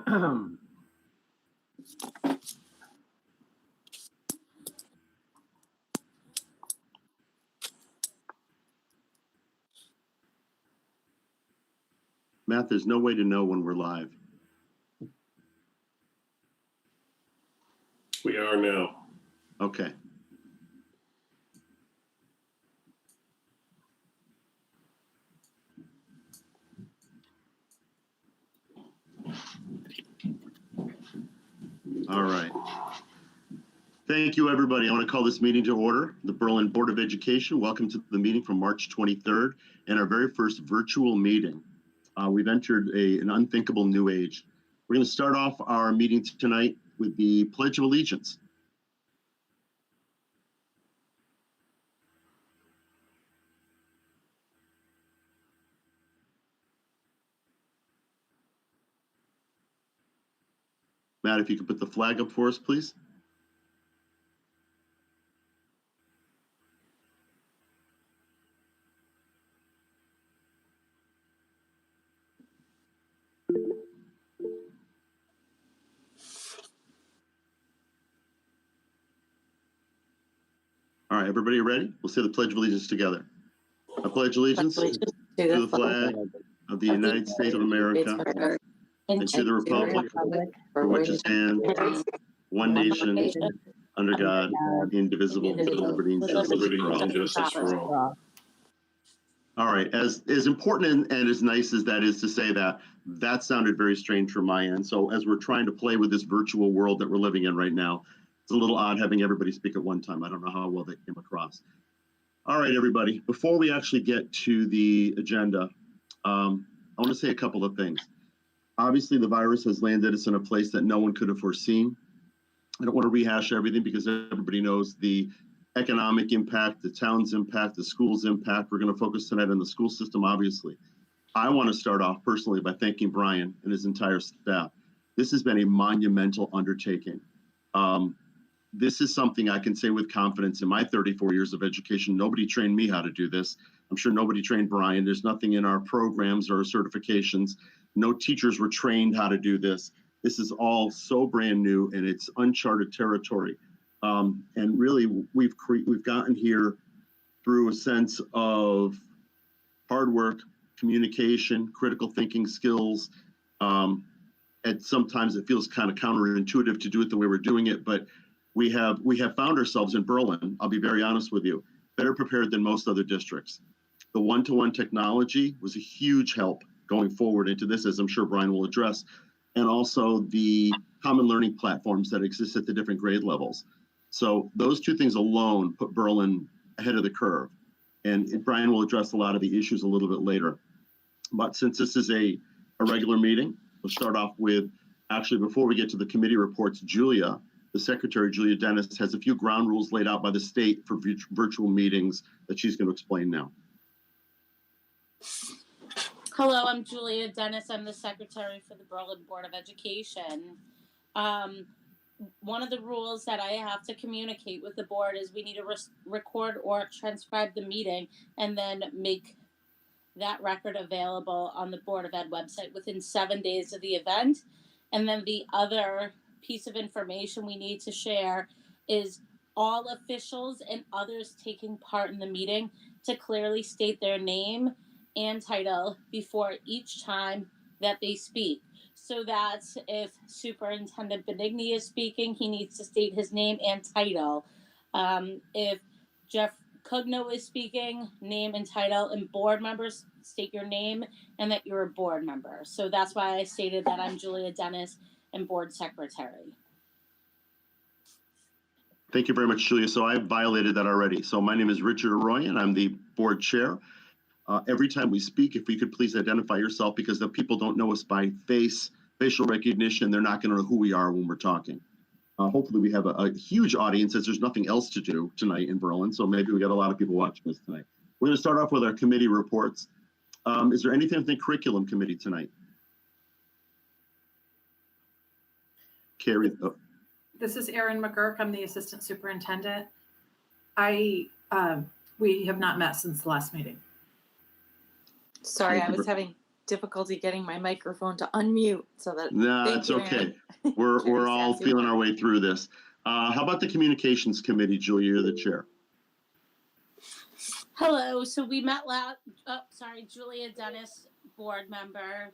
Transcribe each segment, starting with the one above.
Matt, there's no way to know when we're live. We are now. Okay. All right. Thank you, everybody. I want to call this meeting to order. The Berlin Board of Education, welcome to the meeting from March 23rd and our very first virtual meeting. We've entered an unthinkable new age. We're going to start off our meeting tonight with the Pledge of Allegiance. Matt, if you could put the flag up for us, please. All right, everybody ready? We'll say the Pledge of Allegiance together. I pledge allegiance to the flag of the United States of America and to the republic for which it stands, one nation, under God, indivisible, with liberty and justice for all. All right, as important and as nice as that is to say that, that sounded very strange from my end. So as we're trying to play with this virtual world that we're living in right now, it's a little odd having everybody speak at one time. I don't know how well that came across. All right, everybody, before we actually get to the agenda, I want to say a couple of things. Obviously, the virus has landed us in a place that no one could have foreseen. I don't want to rehash everything because everybody knows the economic impact, the town's impact, the school's impact. We're going to focus tonight on the school system, obviously. I want to start off personally by thanking Brian and his entire staff. This has been a monumental undertaking. This is something I can say with confidence in my 34 years of education. Nobody trained me how to do this. I'm sure nobody trained Brian. There's nothing in our programs or certifications. No teachers were trained how to do this. This is all so brand new and it's uncharted territory. And really, we've gotten here through a sense of hard work, communication, critical thinking skills. And sometimes it feels kind of counterintuitive to do it the way we're doing it, but we have found ourselves in Berlin, I'll be very honest with you, better prepared than most other districts. The one-to-one technology was a huge help going forward into this, as I'm sure Brian will address, and also the common learning platforms that exist at the different grade levels. So those two things alone put Berlin ahead of the curve. And Brian will address a lot of the issues a little bit later. But since this is a regular meeting, we'll start off with, actually, before we get to the committee reports, Julia, the secretary, Julia Dennis, has a few ground rules laid out by the state for virtual meetings that she's going to explain now. Hello, I'm Julia Dennis. I'm the secretary for the Berlin Board of Education. One of the rules that I have to communicate with the board is we need to record or transcribe the meeting and then make that record available on the Board of Ed website within 7 days of the event. And then the other piece of information we need to share is all officials and others taking part in the meeting to clearly state their name and title before each time that they speak. So that if Superintendent Benigni is speaking, he needs to state his name and title. If Jeff Cugno is speaking, name and title, and board members state your name and that you're a board member. So that's why I stated that I'm Julia Dennis and board secretary. Thank you very much, Julia. So I've violated that already. So my name is Richard Arroyan. I'm the board chair. Every time we speak, if we could please identify yourself, because the people don't know us by facial recognition, they're not going to know who we are when we're talking. Hopefully we have a huge audience, as there's nothing else to do tonight in Berlin, so maybe we got a lot of people watching us tonight. We're going to start off with our committee reports. Is there anything with the curriculum committee tonight? Carrie. Oh. This is Erin McGurk. I'm the assistant superintendent. We have not met since the last meeting. Sorry, I was having difficulty getting my microphone to unmute, so that. No, Thank it's you, okay. Aaron. We're all feeling our way through this. How about the communications committee, Julia? You're the chair. Hello. So we met Julia Dennis, board member.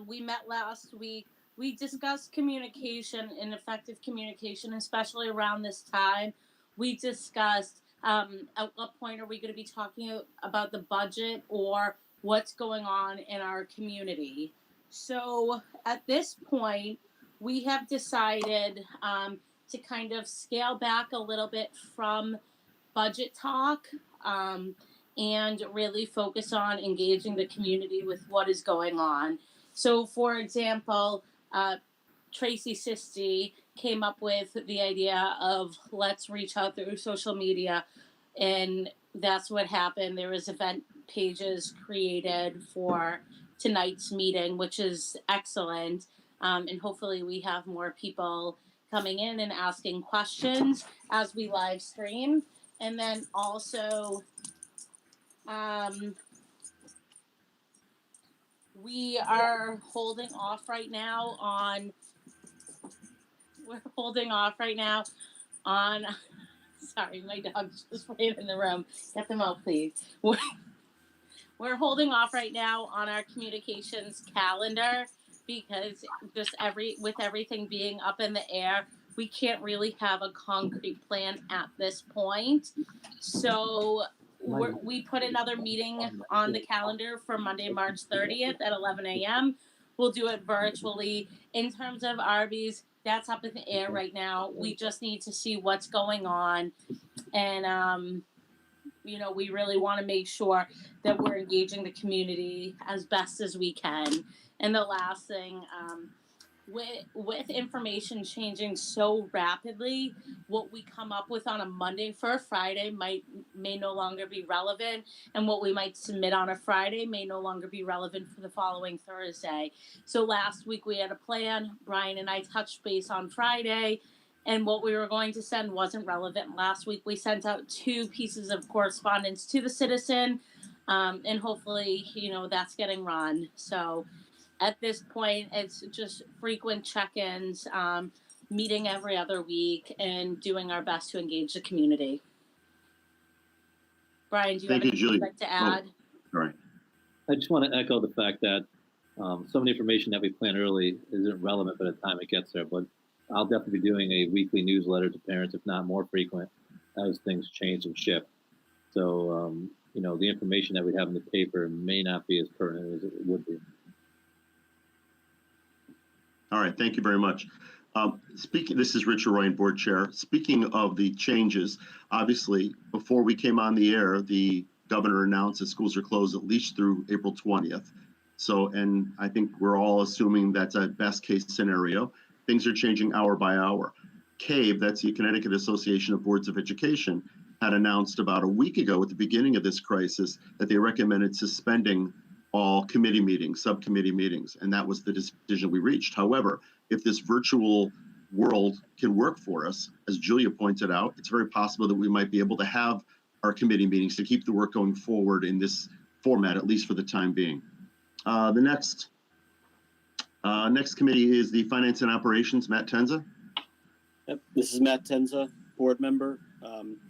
We met last week. We discussed communication and effective communication, especially around this time. We discussed at what point are we going to be talking about the budget or what's going on in our community. So at this point, we have decided to kind of scale back a little bit from budget talk and really focus on engaging the community with what is going on. So, for example, Tracy Sisti came up with the idea of let's reach out through social media, and that's what happened. There was event pages created for tonight's meeting, which is excellent, and hopefully we have more people coming in and asking questions as we live stream. And then also, we are holding off right now on. Sorry, my dog's just right in the room. Get them out, please. We're holding off right now on our communications calendar because with everything being up in the air, we can't really have a concrete plan at this point. So we put another meeting on the calendar for Monday, March 30th at 11 a.m. We'll do it virtually. In terms of Arby's, that's up in the air right now. We just need to see what's going on. And, we really want to make sure that we're engaging the community as best as we can. And the last thing, with information changing so rapidly, what we come up with on a Monday for a Friday may no longer be relevant, and what we might submit on a Friday may no longer be relevant for the following Thursday. So last week we had a plan. Brian and I touched base on Friday, and what we were going to send wasn't relevant. Last week we sent out 2 pieces of correspondence to the citizen, and hopefully, that's getting run. So at this point, it's just frequent check-ins, meeting every other week, and doing our best to engage the community. Brian, do you have anything you'd like to add? All right. I just want to echo the fact that some of the information that we plan early isn't relevant by the time it gets there, but I'll definitely be doing a weekly newsletter to parents, if not more frequent, as things change and shift. So, the information that we have in the paper may not be as pertinent as it would be. All right, thank you very much. This is Richard Ryan, board chair. Speaking of the changes, obviously, before we came on the air, the governor announced that schools are closed at least through April 20th. So, and I think we're all assuming that's a best case scenario. Things are changing hour by hour. CABE, that's the Connecticut Association of Boards of Education, had announced about a week ago at the beginning of this crisis that they recommended suspending all committee meetings, subcommittee meetings, and that was the decision we reached. However, if this virtual world can work for us, as Julia pointed out, it's very possible that we might be able to have our committee meetings to keep the work going forward in this format, at least for the time being. The next committee is the Finance and Operations. Matt Tenza. Yep, this is Matt Tenza, board member.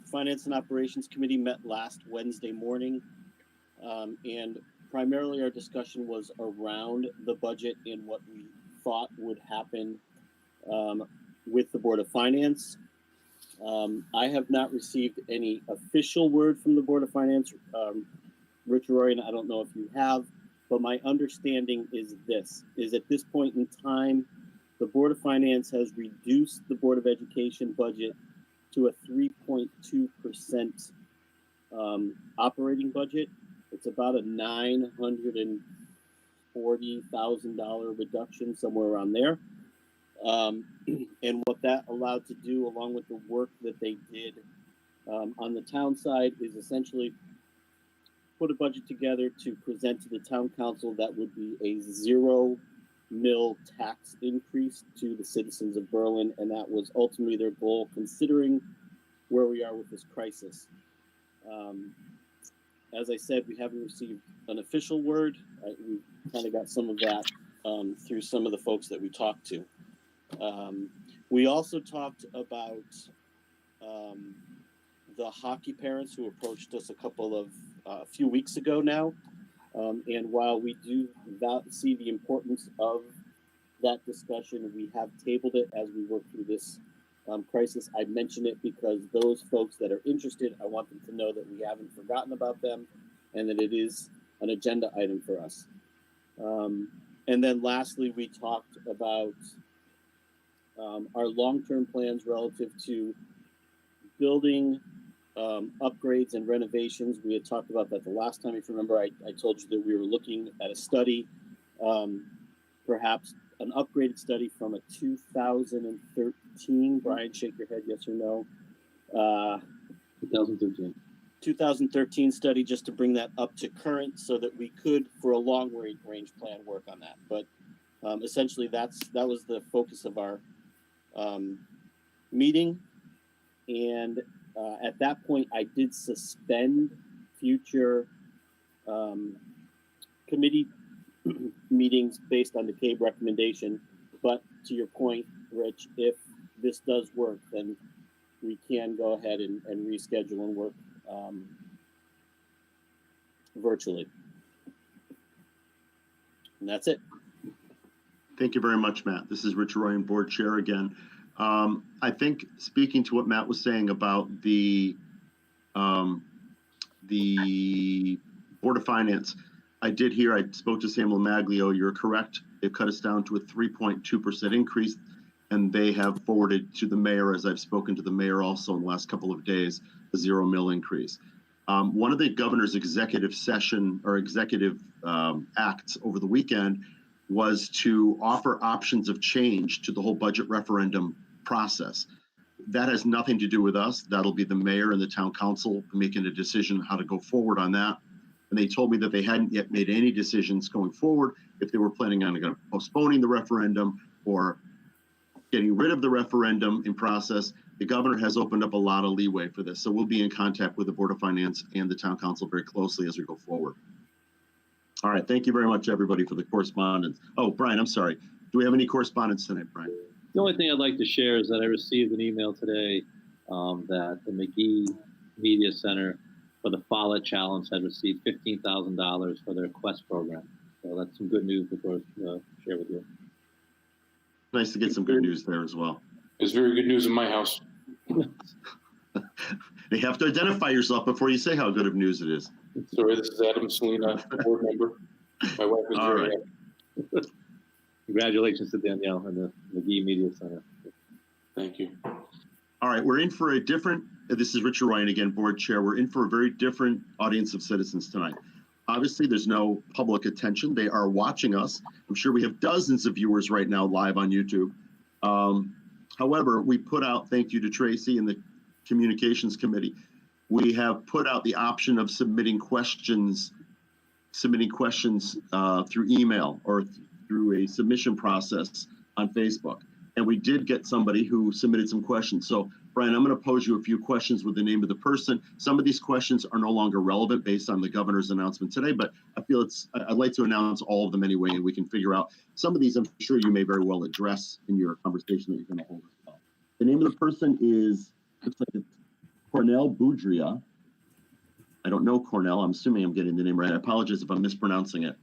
Finance and Operations Committee met last Wednesday morning, and primarily our discussion was around the budget and what we thought would happen with the Board of Finance. I have not received any official word from the Board of Finance. Richard Roy, I don't know if you have, but my understanding is at this point in time, the Board of Finance has reduced the Board of Education budget to a 3.2% operating budget. It's about a $940,000 reduction, somewhere around there. And what that allowed to do, along with the work that they did on the town side, is essentially put a budget together to present to the town council that would be a 0 mil tax increase to the citizens of Berlin, and that was ultimately their goal, considering where we are with this crisis. as I said, we haven't received an official word. We kind of got some of that through some of the folks that we talked to. We also talked about the hockey parents who approached us a few weeks ago now. And while we do see the importance of that discussion, we have tabled it as we work through this crisis. I mention it because those folks that are interested, I want them to know that we haven't forgotten about them and that it is an agenda item for us. And then lastly, we talked about our long-term plans relative to building upgrades and renovations. We had talked about that the last time. If you remember, I told you that we were looking at a study, perhaps an upgraded study from a 2013. Brian, shake your head, yes or no? 2013. 2013 study, just to bring that up to current so that we could, for a long range plan, work on that. But essentially, that was the focus of our meeting. And at that point, I did suspend future committee meetings based on the CABE recommendation. But to your point, Rich, if this does work, then we can go ahead and reschedule and work virtually. And that's it. Thank you very much, Matt. This is Rich Ryan, board chair again. I think speaking to what Matt was saying about the Board of Finance, I spoke to Samuel Maglio. You're correct. They've cut us down to a 3.2% increase, and they have forwarded to the mayor, as I've spoken to the mayor also in the last couple of days, a 0 mil increase. One of the governor's executive session or executive acts over the weekend was to offer options of change to the whole budget referendum process. That has nothing to do with us. That'll be the mayor and the town council making a decision how to go forward on that. And they told me that they hadn't yet made any decisions going forward if they were planning on postponing the referendum or getting rid of the referendum in process. The governor has opened up a lot of leeway for this. So we'll be in contact with the Board of Finance and the town council very closely as we go forward. All right, thank you very much, everybody, for the correspondence. Oh, Brian, I'm sorry. Do we have any correspondence tonight, Brian? The only thing I'd like to share is that I received an email today that the McGee Media Center for the Follett Challenge had received $15,000 for their Quest program. So that's some good news before share with you. Nice to get some good news there as well. It's very good news in my house. They have to identify yourself before you say how good of news it is. Sorry, this is Adam Selena, board member. My wife is All very right. happy. Congratulations to Danielle and the McGee Media Center. Thank you. All right, we're in for a different, this is Richard Ryan again, board chair. We're in for a very different audience of citizens tonight. Obviously, there's no public attention. They are watching us. I'm sure we have dozens of viewers right now live on YouTube. However, we put out, thank you to Tracy and the Communications Committee, we have put out the option of submitting questions through email or through a submission process on Facebook. And we did get somebody who submitted some questions. So, Brian, I'm going to pose you a few questions with the name of the person. Some of these questions are no longer relevant based on the governor's announcement today, but I feel I'd like to announce all of them anyway, and we can figure out some of these. I'm sure you may very well address in your conversation that you're going to hold as well. The name of the person looks like it's Cornell Boudria. I don't know Cornell. I'm assuming I'm getting the name right. I apologize if I'm mispronouncing it.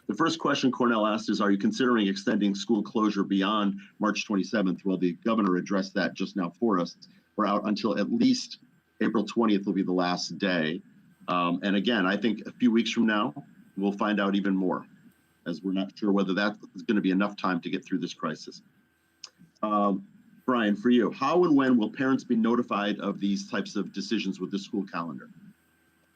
The first question Cornell asked is, are you considering extending school closure beyond March 27th? Well, the governor addressed that just now for us. We're out until at least April 20th will be the last day. And again, I think a few weeks from now, we'll find out even more, as we're not sure whether that's going to be enough time to get through this crisis. Brian, for you, how and when will parents be notified of these types of decisions with the school calendar?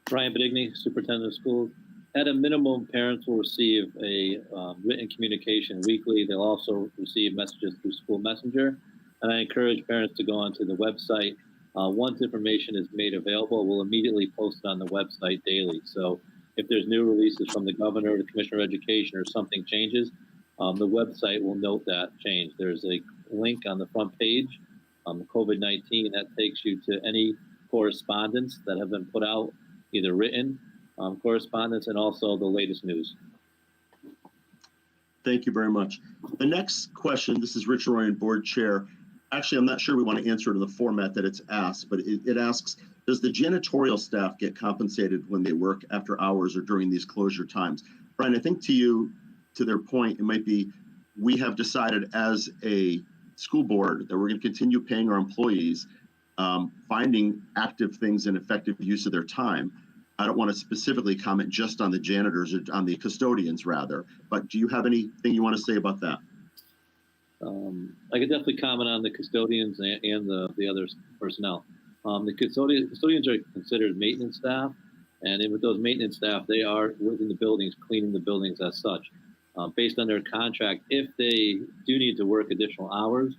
Brian Benigni, Superintendent of Schools. At a minimum, parents will receive a written communication weekly. They'll also receive messages through School Messenger. And I encourage parents to go onto the website. Once information is made available, we'll immediately post it on the website daily. So if there's new releases from the governor, the Commissioner of Education, or something changes, the website will note that change. There's a link on the front page, COVID-19, that takes you to any correspondence that have been put out either written correspondence and also the latest news. Thank you very much. The next question, this is Rich Royan, Board Chair. Actually, I'm not sure we want to answer it in the format that it's asked, but it asks, does the janitorial staff get compensated when they work after hours or during these closure times? Brian, I think to their point, it might be, we have decided as a school board that we're going to continue paying our employees, finding active things and effective use of their time. I don't want to specifically comment just on the janitors or on the custodians rather, but do you have anything you want to say about that? I could definitely comment on the custodians and the other personnel. The custodians are considered maintenance staff, and with those maintenance staff, they are within the buildings, cleaning the buildings as such. Based on their contract, if they do need to work additional hours,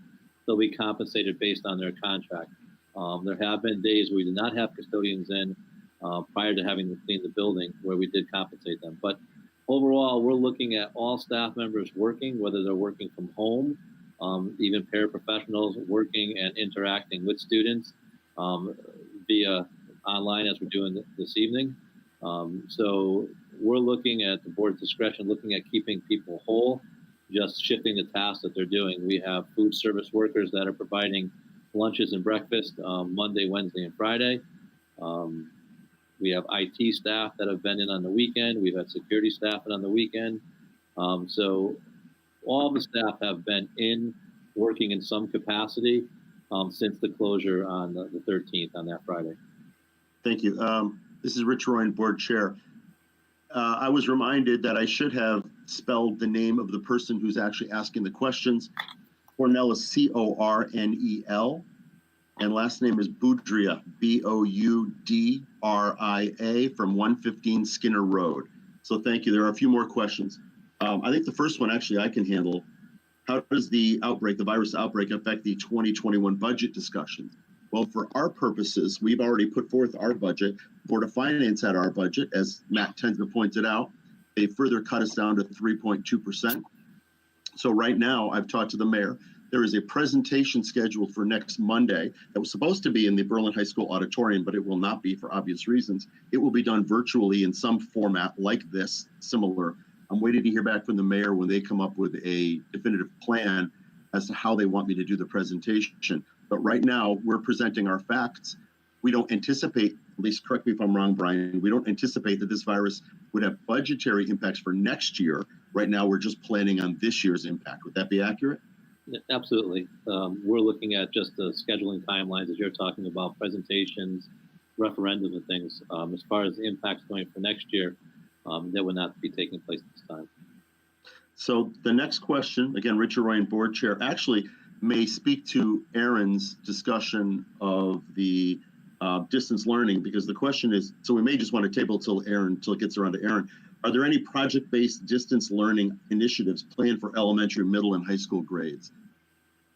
they'll be compensated based on their contract. There have been days where we did not have custodians in prior to having to clean the building where we did compensate them. But overall, we're looking at all staff members working, whether they're working from home, even paraprofessionals working and interacting with students via online as we're doing this evening. So we're looking at the board's discretion, looking at keeping people whole, just shifting the tasks that they're doing. We have food service workers that are providing lunches and breakfast Monday, Wednesday, and Friday. We have IT staff that have been in on the weekend. We've had security staff in on the weekend. So all the staff have been in working in some capacity since the closure on the 13th on that Friday. Thank you. This is Rich Royan, Board Chair. I was reminded that I should have spelled the name of the person who's actually asking the questions. Cornell is Cornel, and last name is Boudria, Boudria, from 115 Skinner Road. So thank you. There are a few more questions. I think the first one actually I can handle. How does the virus outbreak affect the 2021 budget discussions? Well, for our purposes, we've already put forth our budget. Board of Finance had our budget, as Matt Tenza pointed out. They further cut us down to 3.2%. So right now, I've talked to the mayor. There is a presentation scheduled for next Monday that was supposed to be in the Berlin High School auditorium, but it will not be for obvious reasons. It will be done virtually in some format like this, similar. I'm waiting to hear back from the mayor when they come up with a definitive plan as to how they want me to do the presentation. But right now, we're presenting our facts. We don't anticipate, at least correct me if I'm wrong, Brian, we don't anticipate that this virus would have budgetary impacts for next year. Right now, we're just planning on this year's impact. Would that be accurate? Absolutely. We're looking at just the scheduling timelines as you're talking about, presentations, referendums and things. As far as the impacts going for next year, that would not be taking place this time. So the next question, again, Richard Ryan, Board Chair, actually may speak to Aaron's discussion of the distance learning, because the question is, so we may just want to table till it gets around to Aaron. Are there any project-based distance learning initiatives planned for elementary, middle, and high school grades?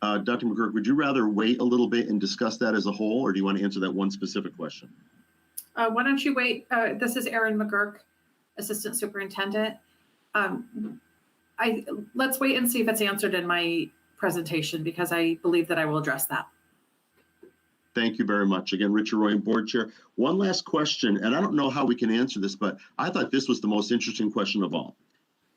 Dr. McGurk, would you rather wait a little bit and discuss that as a whole, or do you want to answer that one specific question? Why don't you wait? This is Erin McGurk, Assistant Superintendent. Let's wait and see if it's answered in my presentation, because I believe that I will address that. Thank you very much. Again, Richard Royan, Board Chair. One last question, and I don't know how we can answer this, but I thought this was the most interesting question of all.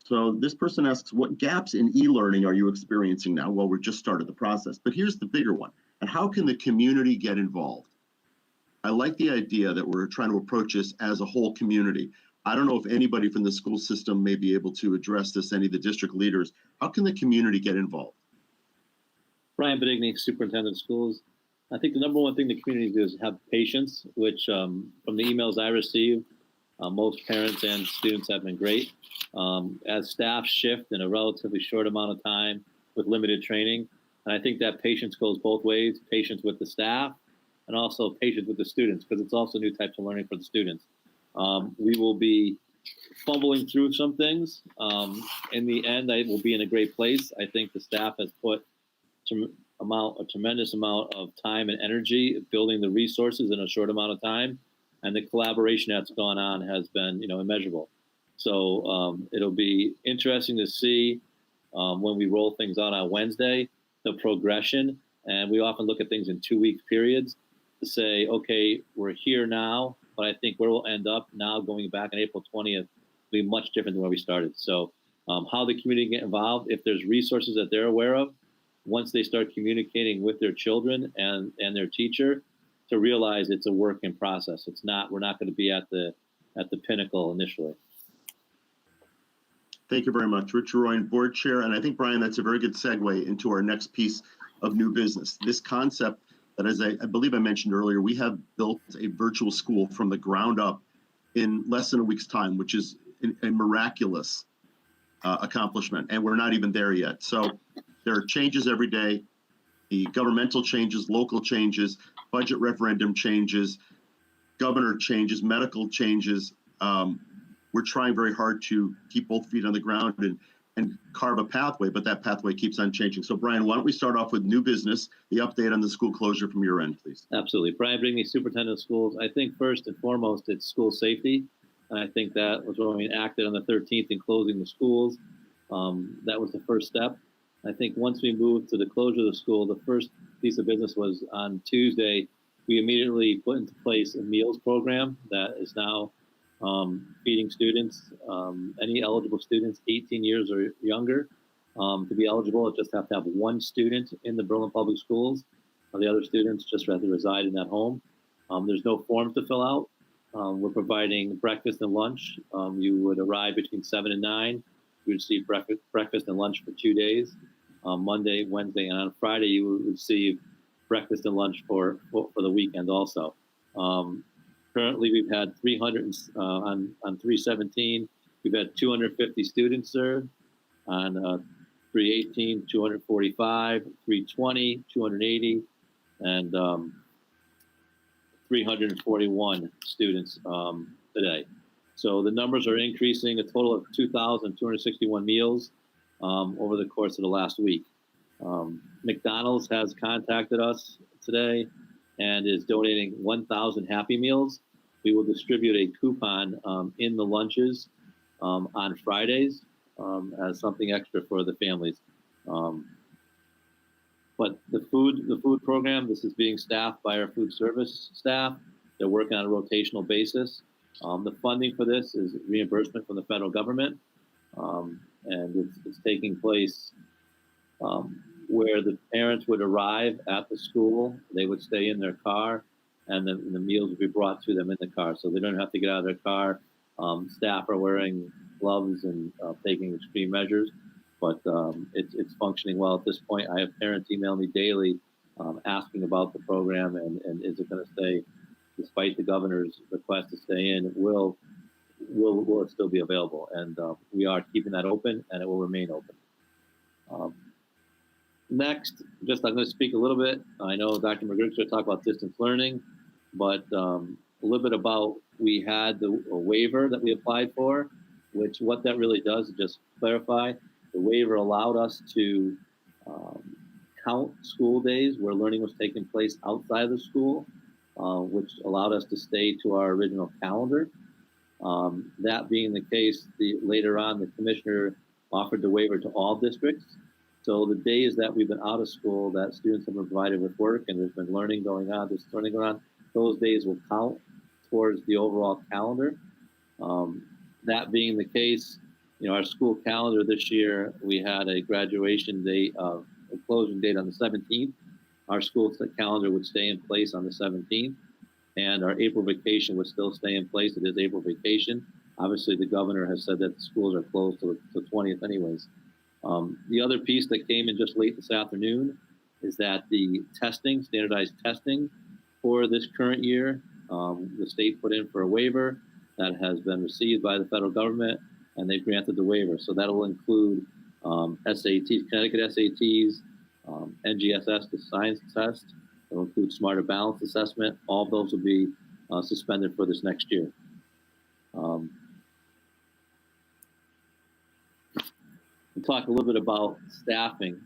So this person asks, what gaps in e-learning are you experiencing now? Well, we just started the process, but here's the bigger one. And how can the community get involved? I like the idea that we're trying to approach this as a whole community. I don't know if anybody from the school system may be able to address this, any of the district leaders. How can the community get involved? Brian Benigni, Superintendent of Schools. I think the number one thing the community does is have patience, which from the emails I receive, most parents and students have been great. As staff shift in a relatively short amount of time with limited training, and I think that patience goes both ways, patience with the staff and also patience with the students, because it's also new types of learning for the students. We will be fumbling through some things. In the end, I will be in a great place. I think the staff has put a tremendous amount of time and energy building the resources in a short amount of time, and the collaboration that's gone on has been, immeasurable. So it'll be interesting to see when we roll things out on Wednesday, the progression. And we often look at things in 2-week periods to say, okay, we're here now. but I think where we'll end up now going back on April 20th will be much different than where we started. So how the community get involved, if there's resources that they're aware of, once they start communicating with their children and their teacher, to realize it's a work in process. It's not, we're not going to be at the pinnacle initially. Thank you very much. Richard Roy, Board Chair. And I think, Brian, that's a very good segue into our next piece of new business. This concept that, as I believe I mentioned earlier, we have built a virtual school from the ground up in less than a week's time, which is a miraculous accomplishment. And we're not even there yet. So there are changes every day, the governmental changes, local changes, budget referendum changes, governor changes, medical changes. We're trying very hard to keep both feet on the ground and carve a pathway, but that pathway keeps on changing. So, Brian, why don't we start off with new business, the update on the school closure from your end, please. Absolutely. Brian Brigney, Superintendent of Schools. I think first and foremost, it's school safety. And I think that was when we acted on the 13th in closing the schools. That was the first step. I think once we moved to the closure of the school, the first piece of business was on Tuesday, we immediately put into place a meals program that is now feeding students, any eligible students 18 years or younger. To be eligible, just have to have one student in the Berlin Public Schools. The other students just have to reside in that home. There's no forms to fill out. We're providing breakfast and lunch. You would arrive between 7 and 9. You would receive breakfast and lunch for 2 days. Monday, Wednesday, and on Friday, you would receive breakfast and lunch for the weekend also. Currently, we've had 300 on 317. We've had 250 students served. On 318, 245, 320, 280, and 341 students today. So the numbers are increasing, a total of 2,261 meals over the course of the last week. McDonald's has contacted us today and is donating 1,000 Happy Meals. We will distribute a coupon in the lunches on Fridays as something extra for the families. But the food program, this is being staffed by our food service staff. They're working on a rotational basis. The funding for this is reimbursement from the federal government, and it's taking place where the parents would arrive at the school, they would stay in their car, and then the meals would be brought to them in the car. So they don't have to get out of their car. Staff are wearing gloves and taking extreme measures, but it's functioning well at this point. I have parents email me daily asking about the program and is it going to stay, despite the governor's request to stay in, will it still be available? And we are keeping that open, and it will remain open. Next, I'm going to speak a little bit. I know Dr. McGurk's going to talk about distance learning, but a little bit about, we had a waiver that we applied for, which what that really does is just clarify. The waiver allowed us to count school days where learning was taking place outside of the school, which allowed us to stay to our original calendar. That being the case, later on, the commissioner offered the waiver to all districts. So the days that we've been out of school, that students have been provided with work and there's been learning going on, those days will count towards the overall calendar. That being the case, our school calendar this year, we had a graduation date, a closing date on the 17th. Our school calendar would stay in place on the 17th, and our April vacation would still stay in place. It is April vacation. Obviously, the governor has said that the schools are closed till the 20th anyways. The other piece that came in just late this afternoon is that the testing, standardized testing for this current year, the state put in for a waiver that has been received by the federal government, and they've granted the waiver. So that will include SATs, Connecticut SATs, NGSS, the science test. It will include Smarter Balance assessment. All of those will be suspended for this next year. We'll talk a little bit about staffing.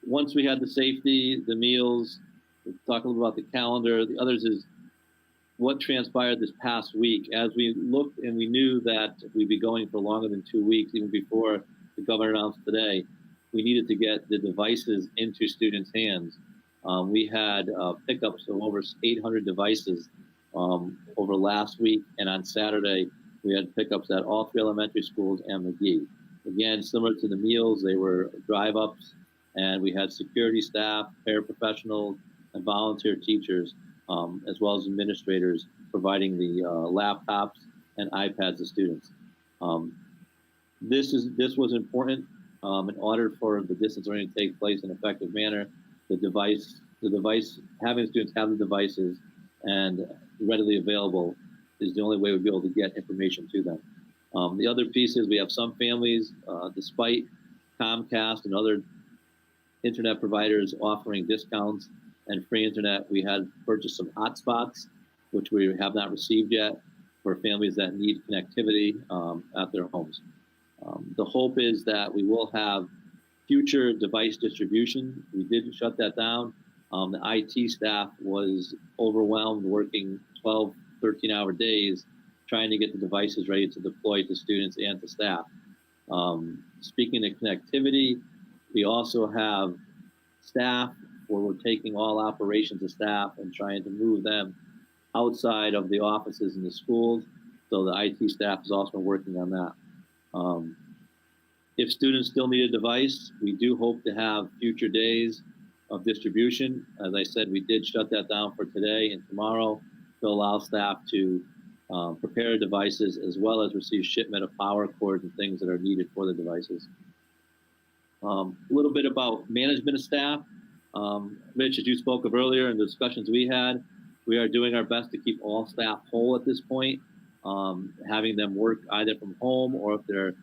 Once we had the safety, the meals, we'll talk a little about the calendar. The others is what transpired this past week. As we looked and we knew that we'd be going for longer than 2 weeks, even before the governor announced today, we needed to get the devices into students' hands. We had pickups of over 800 devices over last week, and on Saturday, we had pickups at all 3 elementary schools and McGee. Again, similar to the meals, they were drive-ups, and we had security staff, paraprofessionals, and volunteer teachers, as well as administrators providing the laptops and iPads to students. This was important in order for the distance learning to take place in an effective manner. The device, having students have the devices and readily available is the only way we'll be able to get information to them. The other piece is we have some families, despite Comcast and other internet providers offering discounts and free internet, we had purchased some hotspots, which we have not received yet, for families that need connectivity at their homes. The hope is that we will have future device distribution. We did shut that down. The IT staff was overwhelmed working 12, 13-hour days trying to get the devices ready to deploy to students and to staff. Speaking of connectivity, we also have staff where we're taking all operations of staff and trying to move them outside of the offices in the schools. So the IT staff is also working on that. If students still need a device, we do hope to have future days of distribution. As I said, we did shut that down for today and tomorrow to allow staff to prepare devices as well as receive shipment of power cords and things that are needed for the devices. A little bit about management of staff. Rich, as you spoke of earlier in the discussions we had, we are doing our best to keep all staff whole at this point, having them work either from home or if they're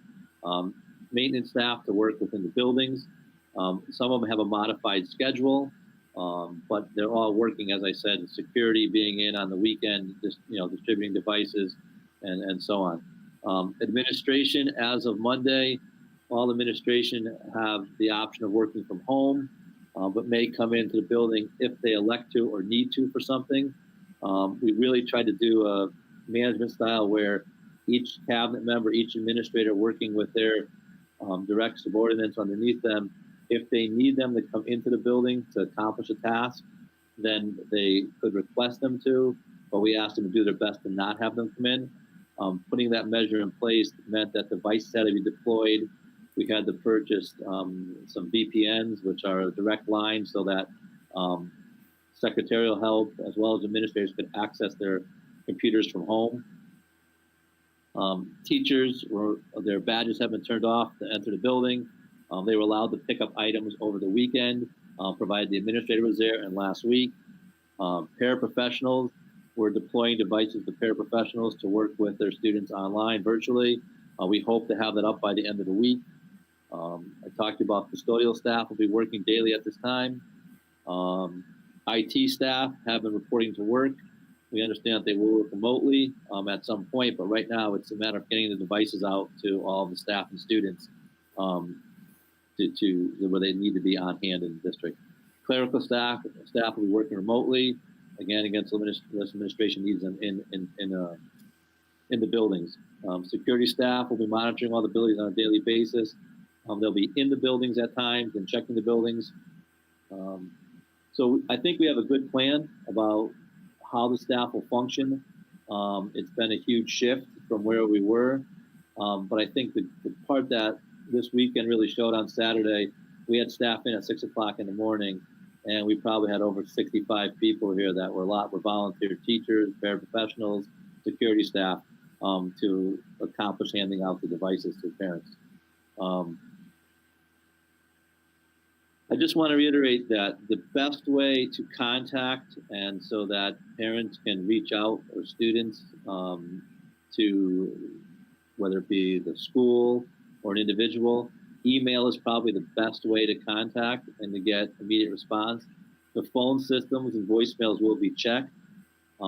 maintenance staff to work within the buildings. Some of them have a modified schedule, but they're all working, as I said, security being in on the weekend, just distributing devices and so on. Administration, as of Monday, all administration have the option of working from home, but may come into the building if they elect to or need to for something. We really tried to do a management style where each cabinet member, each administrator working with their direct subordinates underneath them, if they need them to come into the building to accomplish a task, then they could request them to, but we asked them to do their best to not have them come in. Putting that measure in place meant that devices had to be deployed. We had to purchase some VPNs, which are a direct line, so that secretarial help as well as administrators could access their computers from home. Teachers, their badges have been turned off to enter the building. They were allowed to pick up items over the weekend, provided the administrator was there, and last week. Paraprofessionals, we're deploying devices to paraprofessionals to work with their students online virtually. We hope to have that up by the end of the week. I talked about custodial staff will be working daily at this time. IT staff have been reporting to work. We understand that they will work remotely at some point, but right now it's a matter of getting the devices out to all the staff and students to where they need to be on hand in the district. Clerical staff will be working remotely, again against administration needs in the buildings. Security staff will be monitoring all the buildings on a daily basis. They'll be in the buildings at times and checking the buildings. So I think we have a good plan about how the staff will function. It's been a huge shift from where we were, but I think the part that this weekend really showed on Saturday, we had staff in at 6 o'clock in the morning, and we probably had over 65 people here that were volunteer teachers, paraprofessionals, security staff to accomplish handing out the devices to parents. I just want to reiterate that the best way to contact and so that parents can reach out or students to whether it be the school or an individual, email is probably the best way to contact and to get immediate response. The phone systems and voicemails will be checked.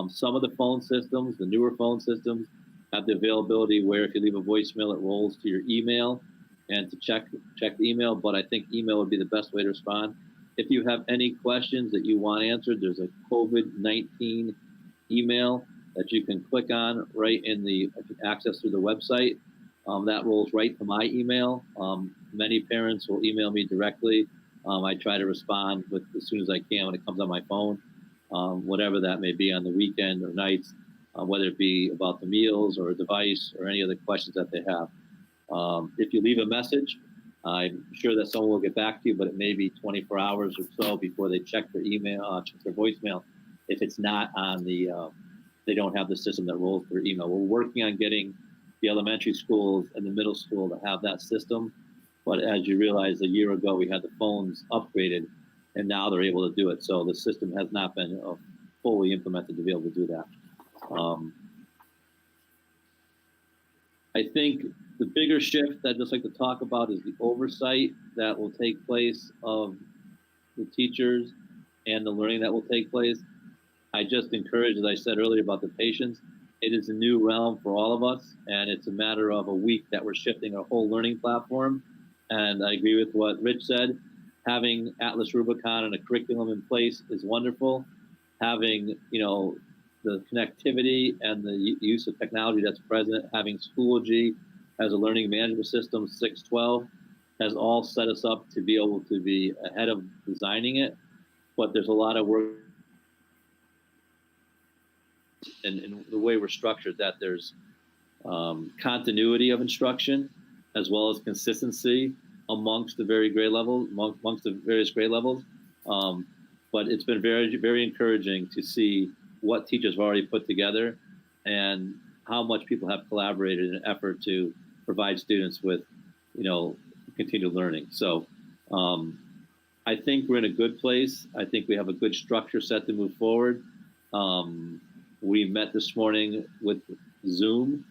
Some of the phone systems, the newer phone systems, have the availability where if you leave a voicemail, it rolls to your email and to check the email, but I think email would be the best way to respond. If you have any questions that you want answered, there's a COVID-19 email that you can click on right in the access through the website. That rolls right to my email. Many parents will email me directly. I try to respond as soon as I can when it comes on my phone. whatever that may be on the weekend or nights, whether it be about the meals or a device or any other questions that they have. If you leave a message, I'm sure that someone will get back to you, but it may be 24 hours or so before they check their email, check their voicemail. If it's not on the, they don't have the system that rolls their email. We're working on getting the elementary schools and the middle school to have that system. But as you realize, a year ago, we had the phones upgraded, and now they're able to do it. So the system has not been fully implemented to be able to do that. I think the bigger shift I'd just like to talk about is the oversight that will take place of the teachers and the learning that will take place. I just encourage, as I said earlier about the patients, it is a new realm for all of us, and it's a matter of a week that we're shifting our whole learning platform. And I agree with what Rich said. Having Atlas Rubicon and a curriculum in place is wonderful. Having, the connectivity and the use of technology that's present, having Schoology as a learning management system, 612, has all set us up to be able to be ahead of designing it. But there's a lot of work in the way we're structured, that there's continuity of instruction as well as consistency amongst the various grade levels. But it's been very, very encouraging to see what teachers have already put together and how much people have collaborated in an effort to provide students with, continued learning. So I think we're in a good place. I think we have a good structure set to move forward. We met this morning with Zoom,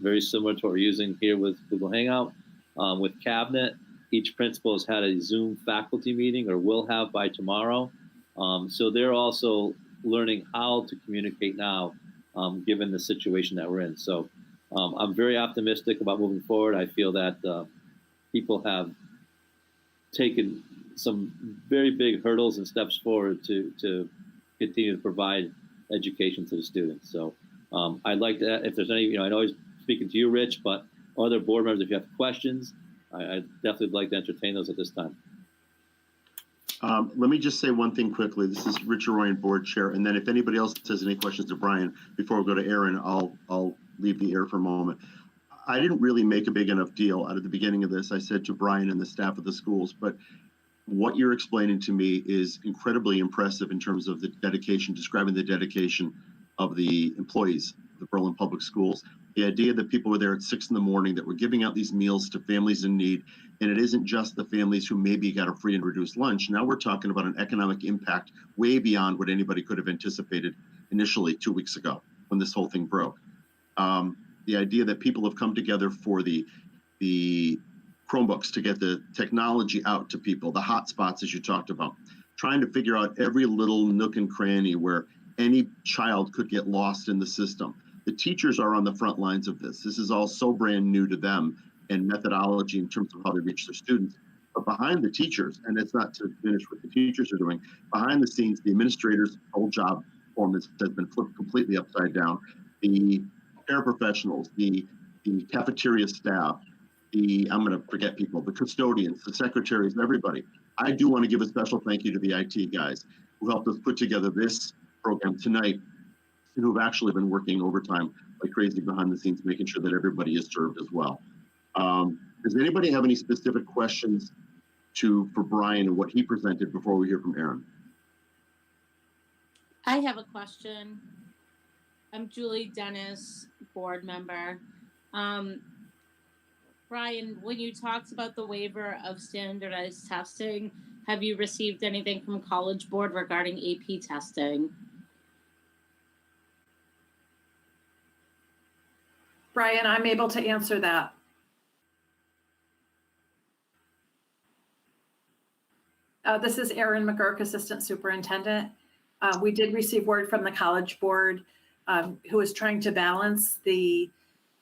very similar to what we're using here with Google Hangout. With Cabinet, each principal has had a Zoom faculty meeting, or will have by tomorrow. So they're also learning how to communicate now, given the situation that we're in. So I'm very optimistic about moving forward. I feel that people have taken some very big hurdles and steps forward to continue to provide education to the students. So I'd like to, if there's any, I know I'm speaking to you, Rich, but other board members, if you have questions, I'd definitely like to entertain those at this time. Let me just say one thing quickly. This is Richard Royan, board chair. And then if anybody else has any questions to Brian, before we go to Aaron, I'll leave the air for a moment. I didn't really make a big enough deal out of the beginning of this. I said to Brian and the staff of the schools, but what you're explaining to me is incredibly impressive in terms of the dedication, describing the dedication of the employees of the Berlin Public Schools. The idea that people were there at 6 in the morning, that we're giving out these meals to families in need. And it isn't just the families who maybe got a free and reduced lunch. Now we're talking about an economic impact way beyond what anybody could have anticipated initially 2 weeks ago when this whole thing broke. The idea that people have come together for the Chromebooks to get the technology out to people, the hotspots, as you talked about, trying to figure out every little nook and cranny where any child could get lost in the system. The teachers are on the front lines of this. This is all so brand new to them, and methodology in terms of how they reach their students. But behind the teachers, and it's not to finish what the teachers are doing, behind the scenes, the administrators' whole job performance has been flipped completely upside down. The paraprofessionals, the cafeteria staff, I'm going to forget people, the custodians, the secretaries, everybody. I do want to give a special thank you to the IT guys who helped us put together this program tonight, and who've actually been working overtime like crazy behind the scenes, making sure that everybody is served as well. Does anybody have any specific questions for Brian and what he presented before we hear from Aaron? I have a question. I'm Julie Dennis, board member. Brian, when you talked about the waiver of standardized testing, have you received anything from College Board regarding AP testing? Brian, I'm able to answer that. This is Erin McGurk, Assistant Superintendent. We did receive word from the College Board, who is trying to balance the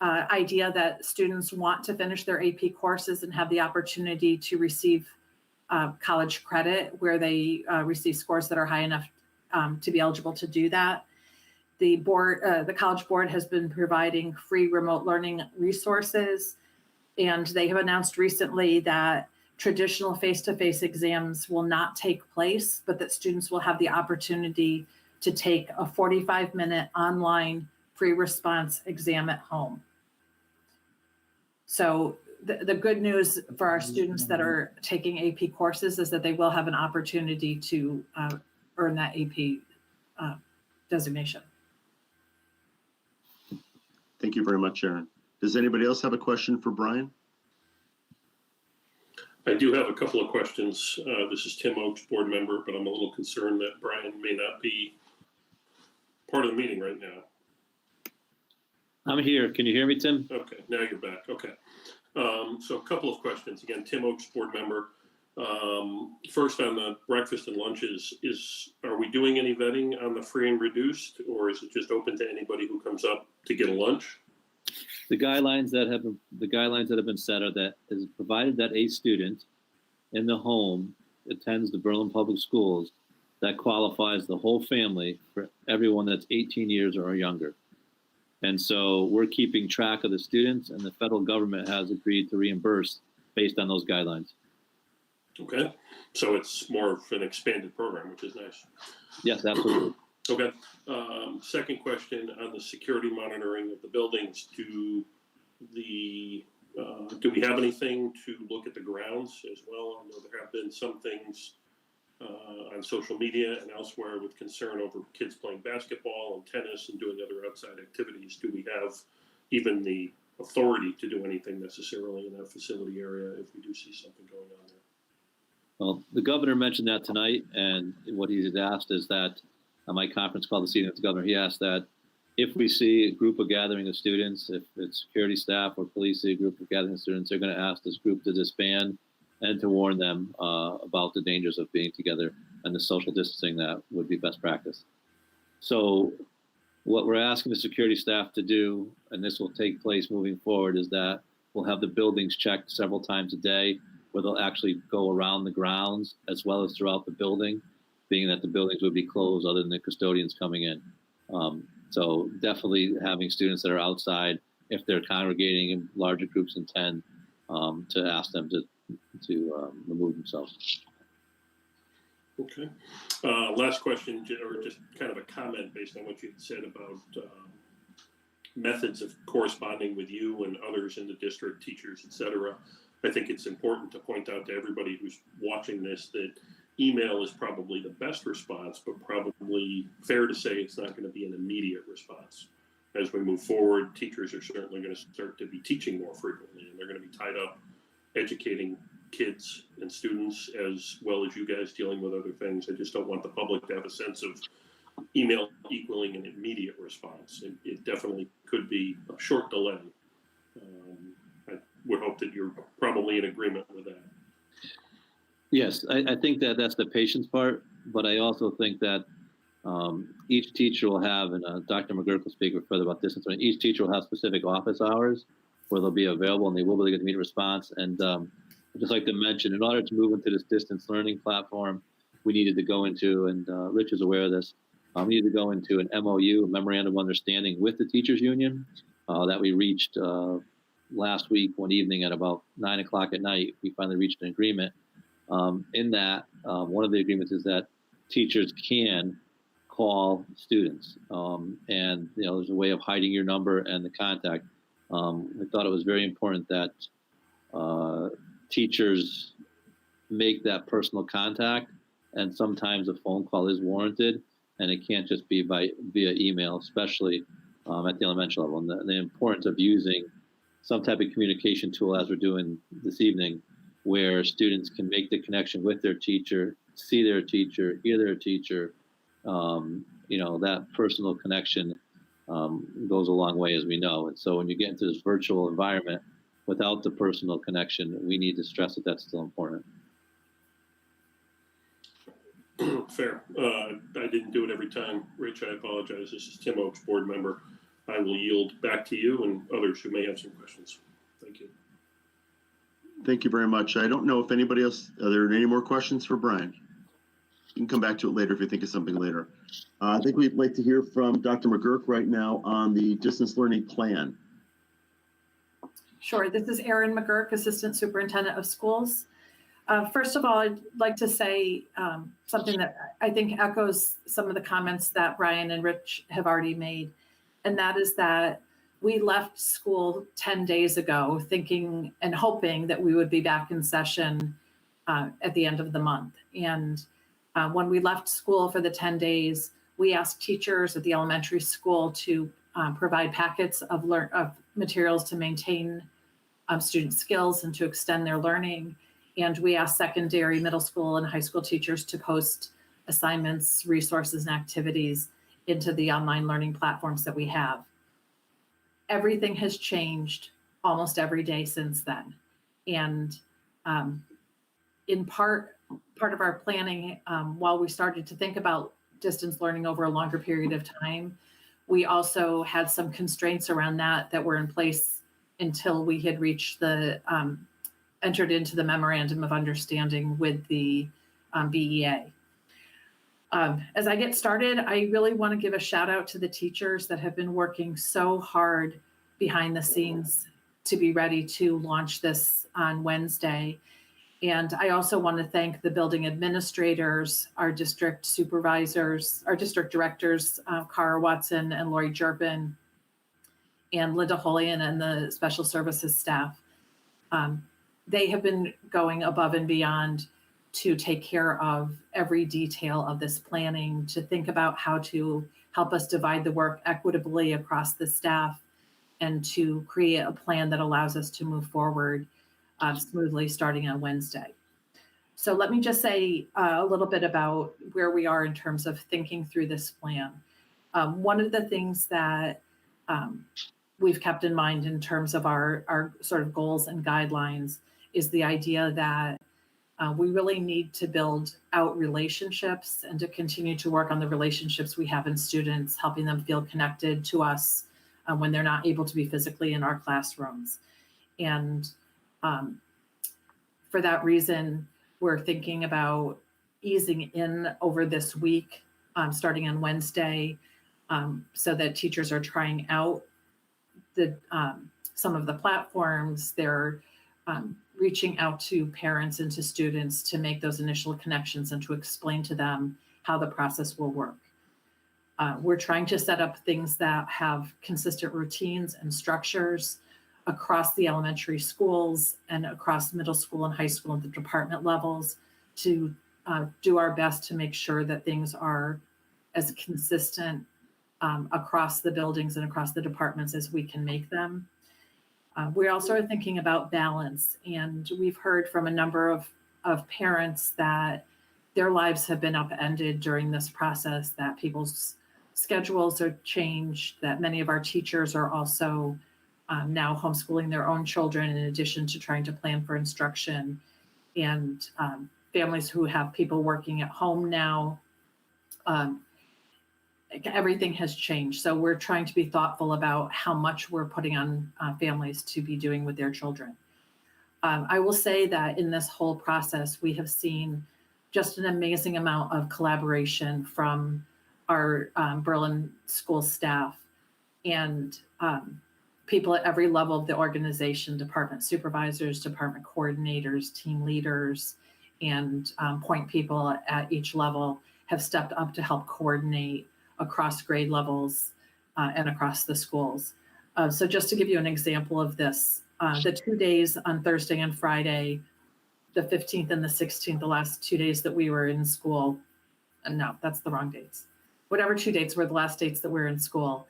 idea that students want to finish their AP courses and have the opportunity to receive college credit where they receive scores that are high enough to be eligible to do that. The College Board has been providing free remote learning resources, and they have announced recently that traditional face-to-face exams will not take place, but that students will have the opportunity to take a 45-minute online pre-response exam at home. So the good news for our students that are taking AP courses is that they will have an opportunity to earn that AP designation. Thank you very much, Sharon. Does anybody else have a question for Brian? I do have a couple of questions. This is Tim Oakes, board member, but I'm a little concerned that Brian may not be part of the meeting right now. I'm here. Can you hear me, Tim? Okay, now you're back. Okay. So a couple of questions. Again, Tim Oakes, board member. First on the breakfast and lunches, are we doing any vetting on the free and reduced, or is it just open to anybody who comes up to get a lunch? The guidelines that have been set are that is provided that a student in the home attends the Berlin Public Schools, that qualifies the whole family for everyone that's 18 years or younger. And so we're keeping track of the students, and the federal government has agreed to reimburse based on those guidelines. Okay, so it's more of an expanded program, which is nice. Yes, absolutely. Okay. Second question on the security monitoring of the buildings. Do we have anything to look at the grounds as well? I know there have been some things on social media and elsewhere with concern over kids playing basketball and tennis and doing other outside activities. Do we have even the authority to do anything necessarily in that facility area if we do see something going on there? Well, the governor mentioned that tonight, and what he had asked is that on my conference call this evening with the governor, he asked that if we see a group of gathering of students, if it's security staff or police see a group of gathering of students, they're going to ask this group to disband and to warn them about the dangers of being together and the social distancing that would be best practice. So what we're asking the security staff to do, and this will take place moving forward, is that we'll have the buildings checked several times a day, where they'll actually go around the grounds as well as throughout the building, being that the buildings would be closed other than the custodians coming in. So definitely having students that are outside, if they're congregating in larger groups than 10, to ask them to remove themselves. Okay. Last question, or just kind of a comment based on what you said about methods of corresponding with you and others in the district, teachers, et cetera. I think it's important to point out to everybody who's watching this that email is probably the best response, but probably fair to say it's not going to be an immediate response. As we move forward, teachers are certainly going to start to be teaching more frequently, and they're going to be tied up educating kids and students as well as you guys dealing with other things. I just don't want the public to have a sense of email equaling an immediate response. It definitely could be a short delay. I would hope that you're probably in agreement with that. Yes, I think that that's the patience part, but I also think that each teacher will have, and Dr. McGurk will speak further about this, and each teacher will have specific office hours where they'll be available and they will be able to get immediate response. And I'd just like to mention, in order to move into this distance learning platform, we needed to go into, and Rich is aware of this, we needed to go into an MOU, a memorandum of understanding with the teachers union that we reached last week one evening at about 9 o'clock at night. We finally reached an agreement. In that, one of the agreements is that teachers can call students, and there's a way of hiding your number and the contact. I thought it was very important that teachers make that personal contact, and sometimes a phone call is warranted, and it can't just be via email, especially at the elementary level. And the importance of using some type of communication tool, as we're doing this evening, where students can make the connection with their teacher, see their teacher, hear their teacher. That personal connection goes a long way, as we know. And so when you get into this virtual environment without the personal connection, we need to stress that that's still important. Fair. I didn't do it every time. Rich, I apologize. This is Tim Oakes, board member. I will yield back to you and others who may have some questions. Thank you. Thank you very much. I don't know if anybody else, are there any more questions for Brian? You can come back to it later if you think of something later. I think we'd like to hear from Dr. McGurk right now on the distance learning plan. Sure. This is Erin McGurk, Assistant Superintendent of Schools. First of all, I'd like to say something that I think echoes some of the comments that Brian and Rich have already made, and that is that we left school 10 days ago thinking and hoping that we would be back in session at the end of the month. And when we left school for the 10 days, we asked teachers at the elementary school to provide packets of materials to maintain student skills and to extend their learning. And we asked secondary, middle school, and high school teachers to post assignments, resources, and activities into the online learning platforms that we have. Everything has changed almost every day since then. And in part of our planning, while we started to think about distance learning over a longer period of time, we also had some constraints around that were in place until we had reached the entered into the memorandum of understanding with the BEA. As I get started, I really want to give a shout out to the teachers that have been working so hard behind the scenes to be ready to launch this on Wednesday. And I also want to thank the building administrators, our district supervisors, our district directors, Cara Watson and Lori Jerpin, and Linda Holian and the special services staff. They have been going above and beyond to take care of every detail of this planning, to think about how to help us divide the work equitably across the staff, and to create a plan that allows us to move forward smoothly starting on Wednesday. So let me just say a little bit about where we are in terms of thinking through this plan. One of the things that we've kept in mind in terms of our sort of goals and guidelines is the idea that we really need to build out relationships and to continue to work on the relationships we have in students, helping them feel connected to us when they're not able to be physically in our classrooms. And for that reason, we're thinking about easing in over this week, starting on Wednesday, so that teachers are trying out some of the platforms. They're reaching out to parents and to students to make those initial connections and to explain to them how the process will work. We're trying to set up things that have consistent routines and structures across the elementary schools and across middle school and high school at the department levels to do our best to make sure that things are as consistent across the buildings and across the departments as we can make them. We also are thinking about balance, and we've heard from a number of parents that their lives have been upended during this process, that people's schedules are changed, that many of our teachers are also now homeschooling their own children in addition to trying to plan for instruction, and families who have people working at home now. Everything has changed. So we're trying to be thoughtful about how much we're putting on families to be doing with their children. I will say that in this whole process, we have seen just an amazing amount of collaboration from our Berlin school staff and people at every level of the organization, department supervisors, department coordinators, team leaders, and point people at each level have stepped up to help coordinate across grade levels and across the schools. So just to give you an example of this, the 2 days on Thursday and Friday, the 15th and the 16th, the last 2 days that we were in school, no, that's the wrong dates. Whatever 2 dates were the last dates that we were in school,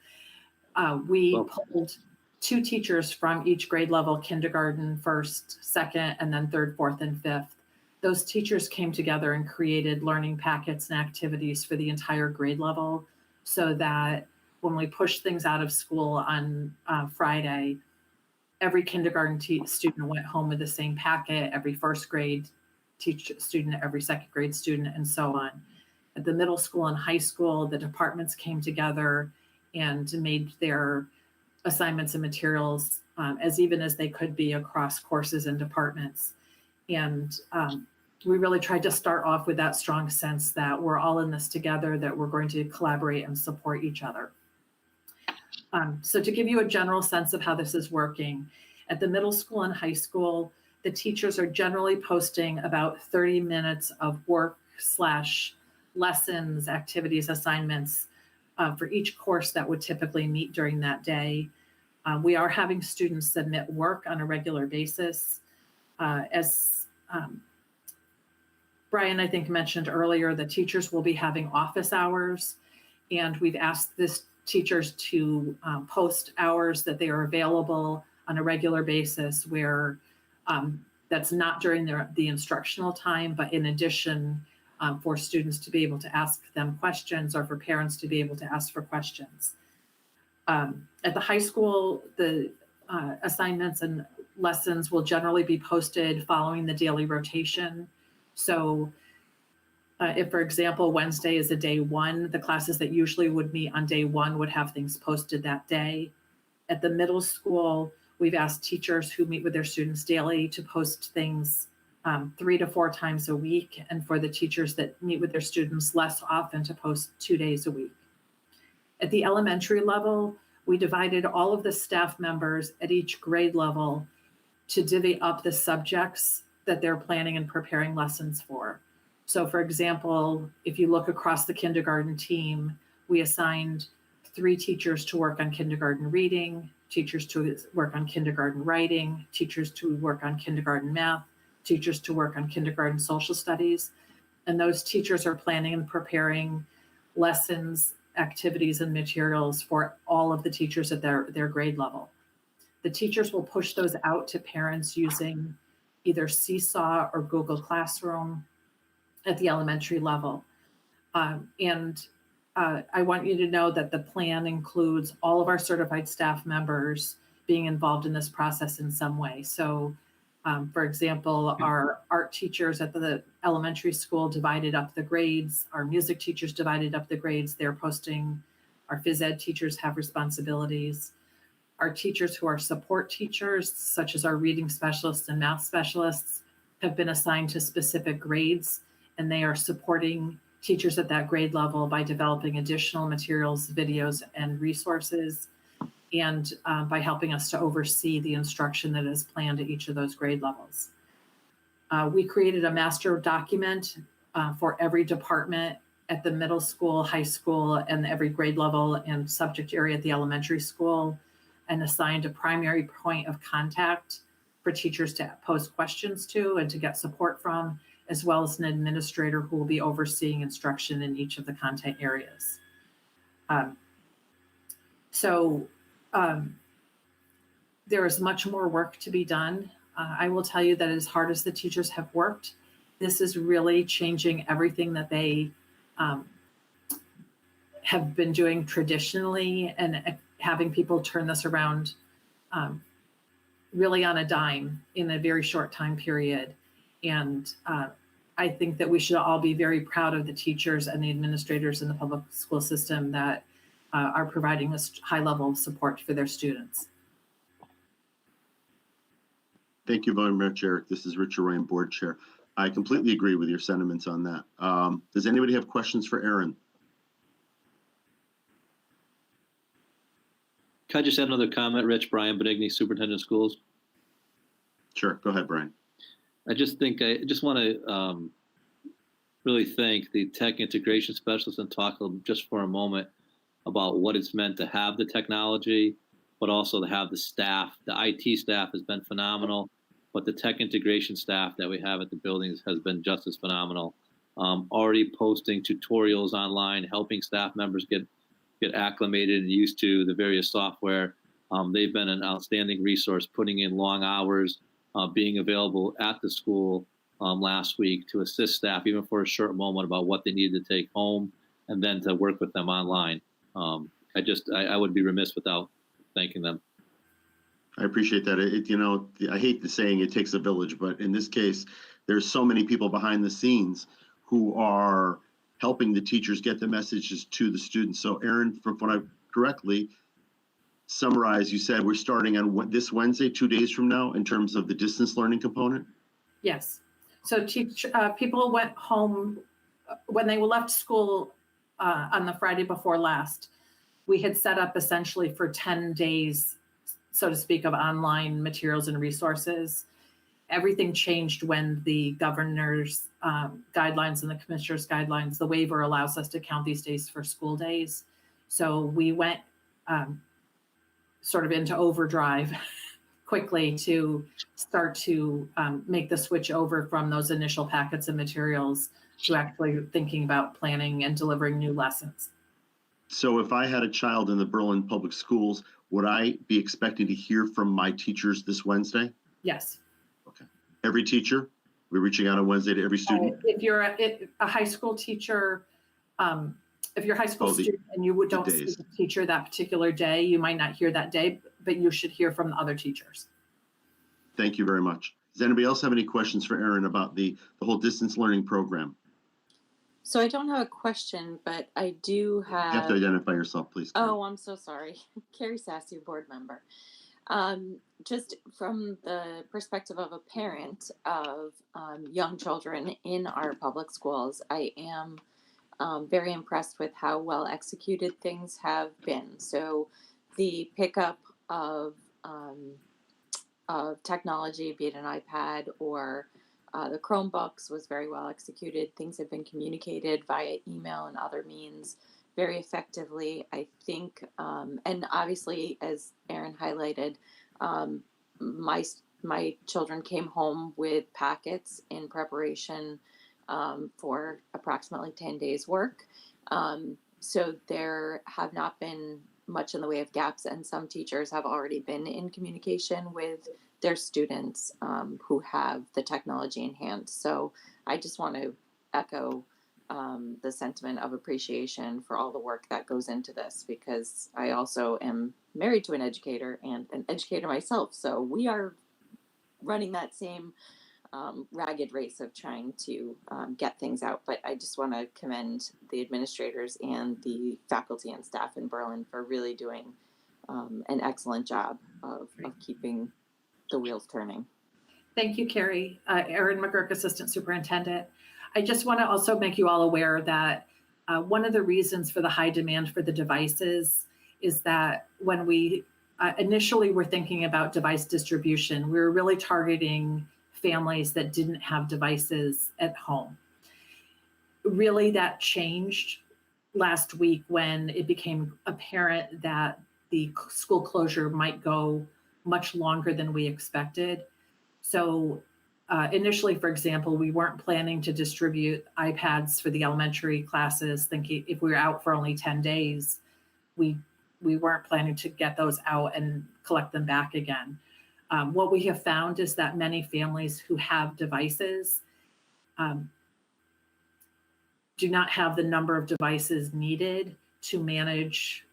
we pulled 2 teachers from each grade level, kindergarten, first, second, and then third, fourth, and fifth. Those teachers came together and created learning packets and activities for the entire grade level, so that when we pushed things out of school on Friday, every kindergarten student went home with the same packet, every first grade student, every second grade student, and so on. At the middle school and high school, the departments came together and made their assignments and materials as even as they could be across courses and departments. And we really tried to start off with that strong sense that we're all in this together, that we're going to collaborate and support each other. So to give you a general sense of how this is working, at the middle school and high school, the teachers are generally posting about 30 minutes of work/lessons, activities, assignments for each course that would typically meet during that day. We are having students submit work on a regular basis. As Brian, I think, mentioned earlier, the teachers will be having office hours, and we've asked this teachers to post hours that they are available on a regular basis where that's not during the instructional time, but in addition for students to be able to ask them questions or for parents to be able to ask for questions. At the high school, the assignments and lessons will generally be posted following the daily rotation. So if, for example, Wednesday is a day one, the classes that usually would meet on day one would have things posted that day. At the middle school, we've asked teachers who meet with their students daily to post things 3 to 4 times a week, and for the teachers that meet with their students less often to post 2 days a week. At the elementary level, we divided all of the staff members at each grade level to divvy up the subjects that they're planning and preparing lessons for. So for example, if you look across the kindergarten team, we assigned 3 teachers to work on kindergarten reading, teachers to work on kindergarten writing, teachers to work on kindergarten math, teachers to work on kindergarten social studies. And those teachers are planning and preparing lessons, activities, and materials for all of the teachers at their grade level. The teachers will push those out to parents using either Seesaw or Google Classroom at the elementary level. I want you to know that the plan includes all of our certified staff members being involved in this process in some way. So, for example, our art teachers at the elementary school divided up the grades. Our music teachers divided up the grades. They're posting. Our phys ed teachers have responsibilities. Our teachers who are support teachers, such as our reading specialists and math specialists, have been assigned to specific grades, and they are supporting teachers at that grade level by developing additional materials, videos, and resources, and by helping us to oversee the instruction that is planned at each of those grade levels. We created a master document for every department at the middle school, high school, and every grade level and subject area at the elementary school, and assigned a primary point of contact for teachers to pose questions to and to get support from, as well as an administrator who will be overseeing instruction in each of the content areas. There is much more work to be done. I will tell you that as hard as the teachers have worked, this is really changing everything that they have been doing traditionally, and having people turn this around really on a dime in a very short time period. And I think that we should all be very proud of the teachers and the administrators in the public school system that are providing this high level of support for their students. Thank you very much, Eric. This is Richard Ryan, Board Chair. I completely agree with your sentiments on that. Does anybody have questions for Aaron? Can I just add another comment, Rich? Brian Benigni, Superintendent of Schools. Sure, go ahead, Brian. I just want to really thank the tech integration specialists and talk just for a moment about what it's meant to have the technology, but also to have the staff. The IT staff has been phenomenal, but the tech integration staff that we have at the buildings has been just as phenomenal. Already posting tutorials online, helping staff members get acclimated and used to the various software. They've been an outstanding resource, putting in long hours, being available at the school last week to assist staff, even for a short moment, about what they needed to take home and then to work with them online. I would be remiss without thanking them. I appreciate that. I hate the saying it takes a village, but in this case, there's so many people behind the scenes who are helping the teachers get the messages to the students. So Aaron, from what I correctly summarize, you said we're starting on this Wednesday, 2 days from now, in terms of the distance learning component? Yes. So people went home when they left school on the Friday before last. We had set up essentially for 10 days, so to speak, of online materials and resources. everything changed when the governor's guidelines and the commissioner's guidelines, the waiver allows us to count these days for school days. So we went sort of into overdrive quickly to start to make the switch over from those initial packets of materials to actually thinking about planning and delivering new lessons. So if I had a child in the Berlin Public Schools, would I be expecting to hear from my teachers this Wednesday? Yes. Okay. Every teacher? We're reaching out on Wednesday to every student? If you're a high school teacher, if you're a high school student and you don't see the teacher that particular day, you might not hear that day, but you should hear from the other teachers. Thank you very much. Does anybody else have any questions for Erin about the whole distance learning program? So I don't have a question, but I do have. You have to identify yourself, please. Carrie. Oh, I'm so sorry. Carrie Sassy, board member. Just from the perspective of a parent of young children in our public schools, I am very impressed with how well executed things have been. So the pickup of technology, be it an iPad or the Chromebooks, was very well executed. Things have been communicated via email and other means very effectively, I think. And obviously, as Erin highlighted, my children came home with packets in preparation for approximately 10 days work. So there have not been much in the way of gaps, and some teachers have already been in communication with their students who have the technology in hand. So I just want to echo the sentiment of appreciation for all the work that goes into this, because I also am married to an educator and an educator myself. So we are running that same ragged race of trying to get things out. But I just want to commend the administrators and the faculty and staff in Berlin for really doing an excellent job of keeping the wheels turning. Thank you, Carrie. Erin McGurk, Assistant Superintendent. I just want to also make you all aware that one of the reasons for the high demand for the devices is that when we initially were thinking about device distribution, we were really targeting families that didn't have devices at home. Really, that changed last week when it became apparent that the school closure might go much longer than we expected. So initially, for example, we weren't planning to distribute iPads for the elementary classes, thinking if we were out for only 10 days, we weren't planning to get those out and collect them back again. What we have found is that many families who have devices do not have the number of devices needed to manage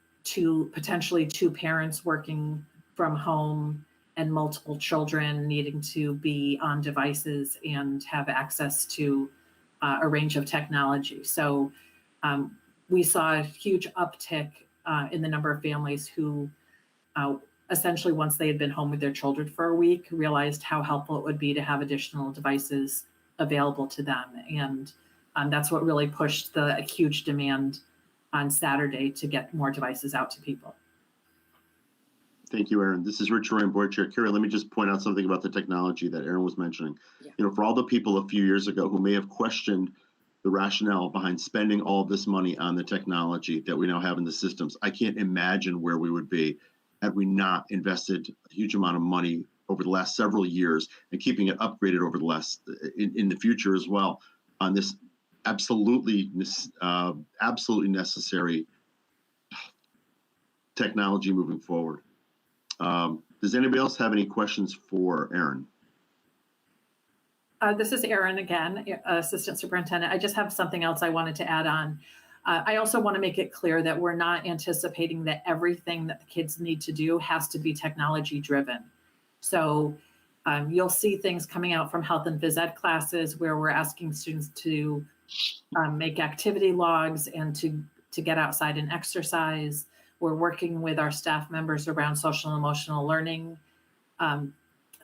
potentially two parents working from home and multiple children needing to be on devices and have access to a range of technology. So we saw a huge uptick in the number of families who essentially, once they had been home with their children for a week, realized how helpful it would be to have additional devices available to them. And that's what really pushed the huge demand on Saturday to get more devices out to people. Thank you, Erin. This is Rich Ryan, Board Chair. Carrie, let me just point out something about the technology that Erin was mentioning. Yeah. You know, for all the people a few years ago who may have questioned the rationale behind spending all of this money on the technology that we now have in the systems, I can't imagine where we would be had we not invested a huge amount of money over the last several years and keeping it upgraded over the last in the future as well on this absolutely necessary technology moving forward. Does anybody else have any questions for Erin? This is Erin again, Assistant Superintendent. I just have something else I wanted to add on. I also want to make it clear that we're not anticipating that everything that the kids need to do has to be technology driven. So you'll see things coming out from health and phys ed classes where we're asking students to make activity logs and to get outside and exercise. We're working with our staff members around social and emotional learning,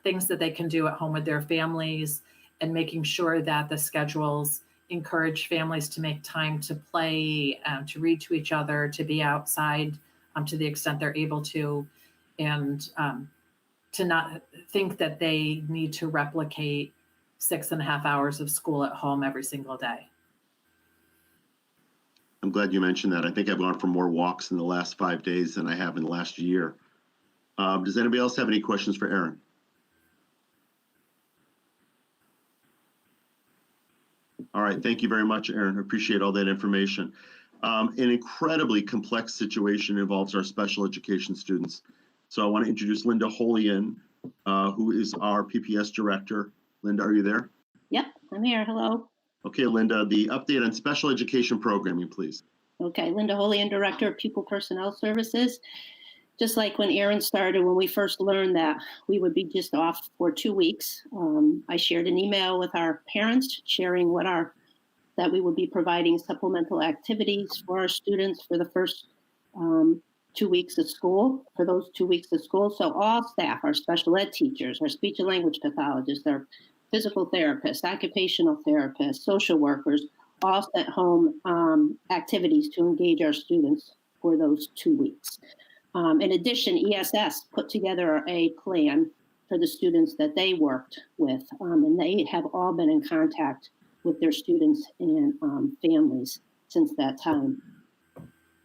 things that they can do at home with their families, and making sure that the schedules encourage families to make time to play, to read to each other, to be outside to the extent they're able to, and to not think that they need to replicate 6.5 hours of school at home every single day. I'm glad you mentioned that. I think I've gone for more walks in the last 5 days than I have in the last year. Does anybody else have any questions for Erin? All right, thank you very much, Erin. I appreciate all that information. An incredibly complex situation involves our special education students. So I want to introduce Linda Holian, who is our PPS director. Linda, are you there? Yep, I'm here. Hello. Okay, Linda, the update on special education programming, please. Okay, Linda Holian, Director of Pupil Personnel Services. Just like when Erin started, when we first learned that we would be just off for 2 weeks, I shared an email with our parents sharing that we would be providing supplemental activities for our students for the first 2 weeks of school, for those 2 weeks of school. So all staff, our special ed teachers, our speech and language pathologists, our physical therapists, occupational therapists, social workers, all sent home activities to engage our students for those 2 weeks. In addition, ESS put together a plan for the students that they worked with, and they have all been in contact with their students and families since that time.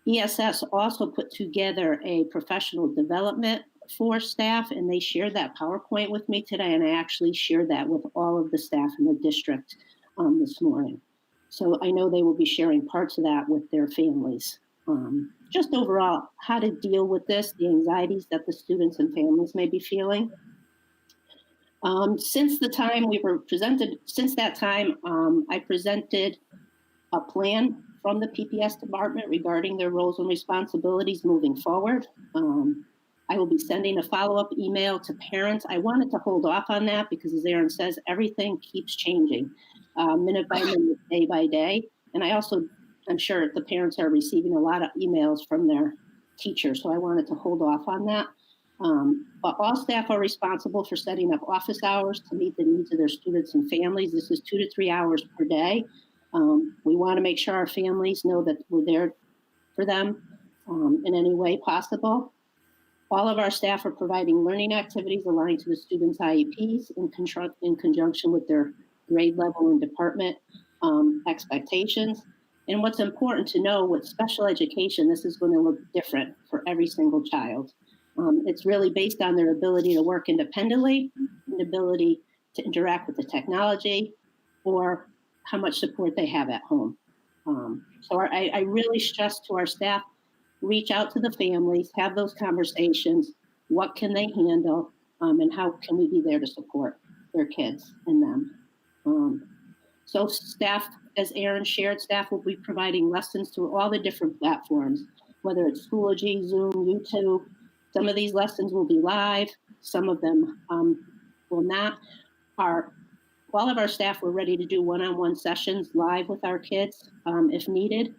ESS also put together a professional development for staff, and they shared that PowerPoint with me today, and I actually shared that with all of the staff in the district this morning. So I know they will be sharing parts of that with their families. Just overall, how to deal with this, the anxieties that the students and families may be feeling. Since that time, I presented a plan from the PPS department regarding their roles and responsibilities moving forward. I will be sending a follow-up email to parents. I wanted to hold off on that because, as Erin says, everything keeps changing minute by minute, day by day. And I'm sure the parents are receiving a lot of emails from their teachers, so I wanted to hold off on that. But all staff are responsible for setting up office hours to meet the needs of their students and families. This is 2 to 3 hours per day. We want to make sure our families know that we're there for them in any way possible. All of our staff are providing learning activities aligned to the students' IEPs in conjunction with their grade level and department expectations. And what's important to know with special education, this is going to look different for every single child. It's really based on their ability to work independently, and ability to interact with the technology, or how much support they have at home. So I really stress to our staff, reach out to the families, have those conversations. What can they handle, and how can we be there to support their kids and them? So staff, as Erin shared, staff will be providing lessons through all the different platforms, whether it's Schoology, Zoom, YouTube. Some of these lessons will be live, some of them will not. All of our staff were ready to do one-on-one sessions live with our kids if needed.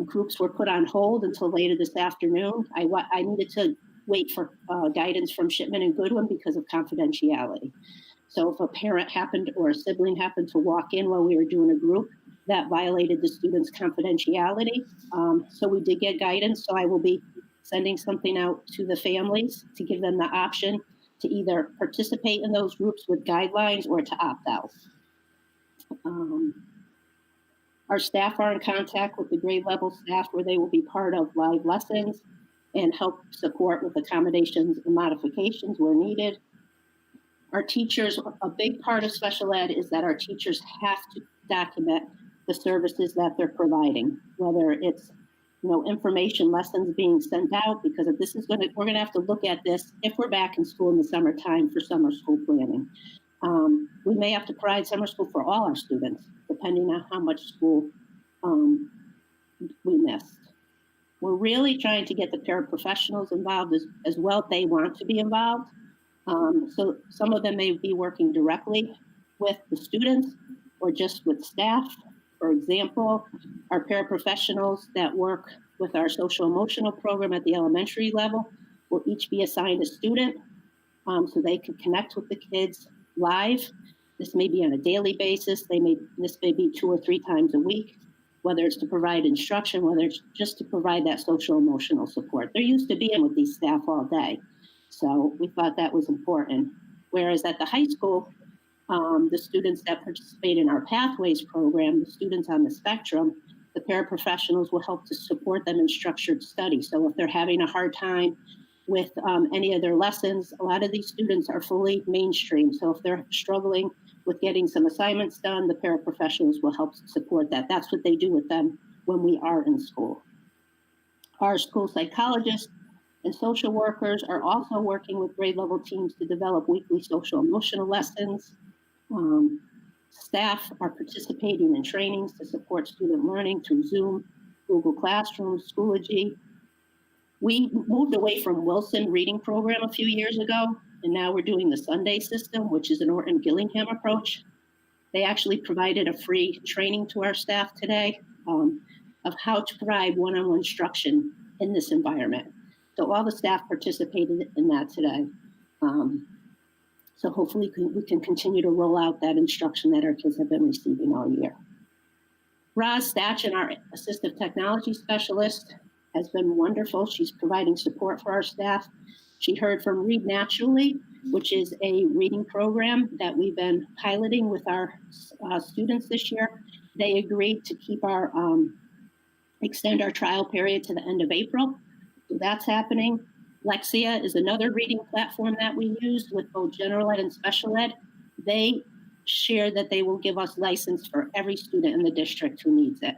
Groups were put on hold until later this afternoon. I needed to wait for guidance from Shipman and Goodwin because of confidentiality. So if a parent happened or a sibling happened to walk in while we were doing a group, that violated the student's confidentiality. So we did get guidance. So I will be sending something out to the families to give them the option to either participate in those groups with guidelines or to opt out. Our staff are in contact with the grade level staff where they will be part of live lessons and help support with accommodations and modifications where needed. Our teachers, a big part of special ed is that our teachers have to document the services that they're providing, whether it's information lessons being sent out, because we're gonna have to look at this if we're back in school in the summertime for summer school planning. We may have to provide summer school for all our students, depending on how much school we missed. We're really trying to get the paraprofessionals involved as well if they want to be involved. So some of them may be working directly with the students or just with staff. For example, our paraprofessionals that work with our social emotional program at the elementary level will each be assigned a student so they can connect with the kids live. This may be on a daily basis. This may be 2 or 3 times a week, whether it's to provide instruction, whether it's just to provide that social emotional support. They're used to being with these staff all day. So we thought that was important. Whereas at the high school, the students that participate in our Pathways program, the students on the spectrum, the paraprofessionals will help to support them in structured study. So if they're having a hard time with any of their lessons, a lot of these students are fully mainstream. So if they're struggling with getting some assignments done, the paraprofessionals will help support that. That's what they do with them when we are in school. Our school psychologists and social workers are also working with grade level teams to develop weekly social emotional lessons. Staff are participating in trainings to support student learning through Zoom, Google Classroom, Schoology. We moved away from Wilson reading program a few years ago, and now we're doing the Sunday system, which is an Orton Gillingham approach. They actually provided a free training to our staff today of how to provide one-on-one instruction in this environment. So all the staff participated in that today. So hopefully we can continue to roll out that instruction that our kids have been receiving all year. Roz Stachin, our assistive technology specialist, has been wonderful. She's providing support for our staff. She heard from Read Naturally, which is a reading program that we've been piloting with our students this year. They agreed to keep our, extend our trial period to the end of April. So that's happening. Lexia is another reading platform that we use with both general ed and special ed. They share that they will give us license for every student in the district who needs it.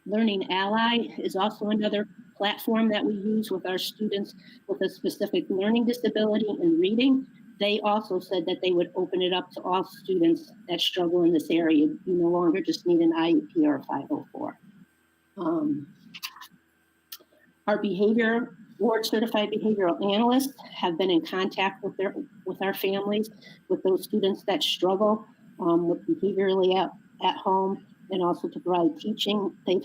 Learning Ally is also another platform that we use with our students with a specific learning disability in reading. They also said that they would open it up to all students that struggle in this area. You no longer just need an IEP or a 504. Our board certified behavioral analysts have been in contact with our families, with those students that struggle with behaviorally at home, and also to provide teaching. They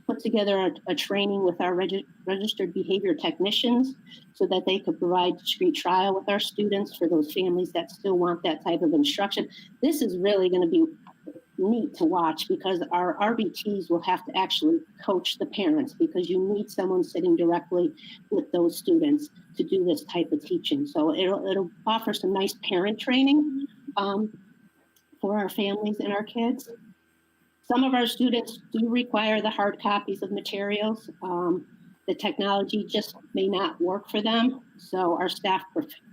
put together a training with our registered behavior technicians so that they could provide discrete trial with our students for those families that still want that type of instruction. This is really going to be neat to watch because our RBTs will have to actually coach the parents because you need someone sitting directly with those students to do this type of teaching. So it'll offer some nice parent training for our families and our kids. Some of our students do require the hard copies of materials. The technology just may not work for them. So our staff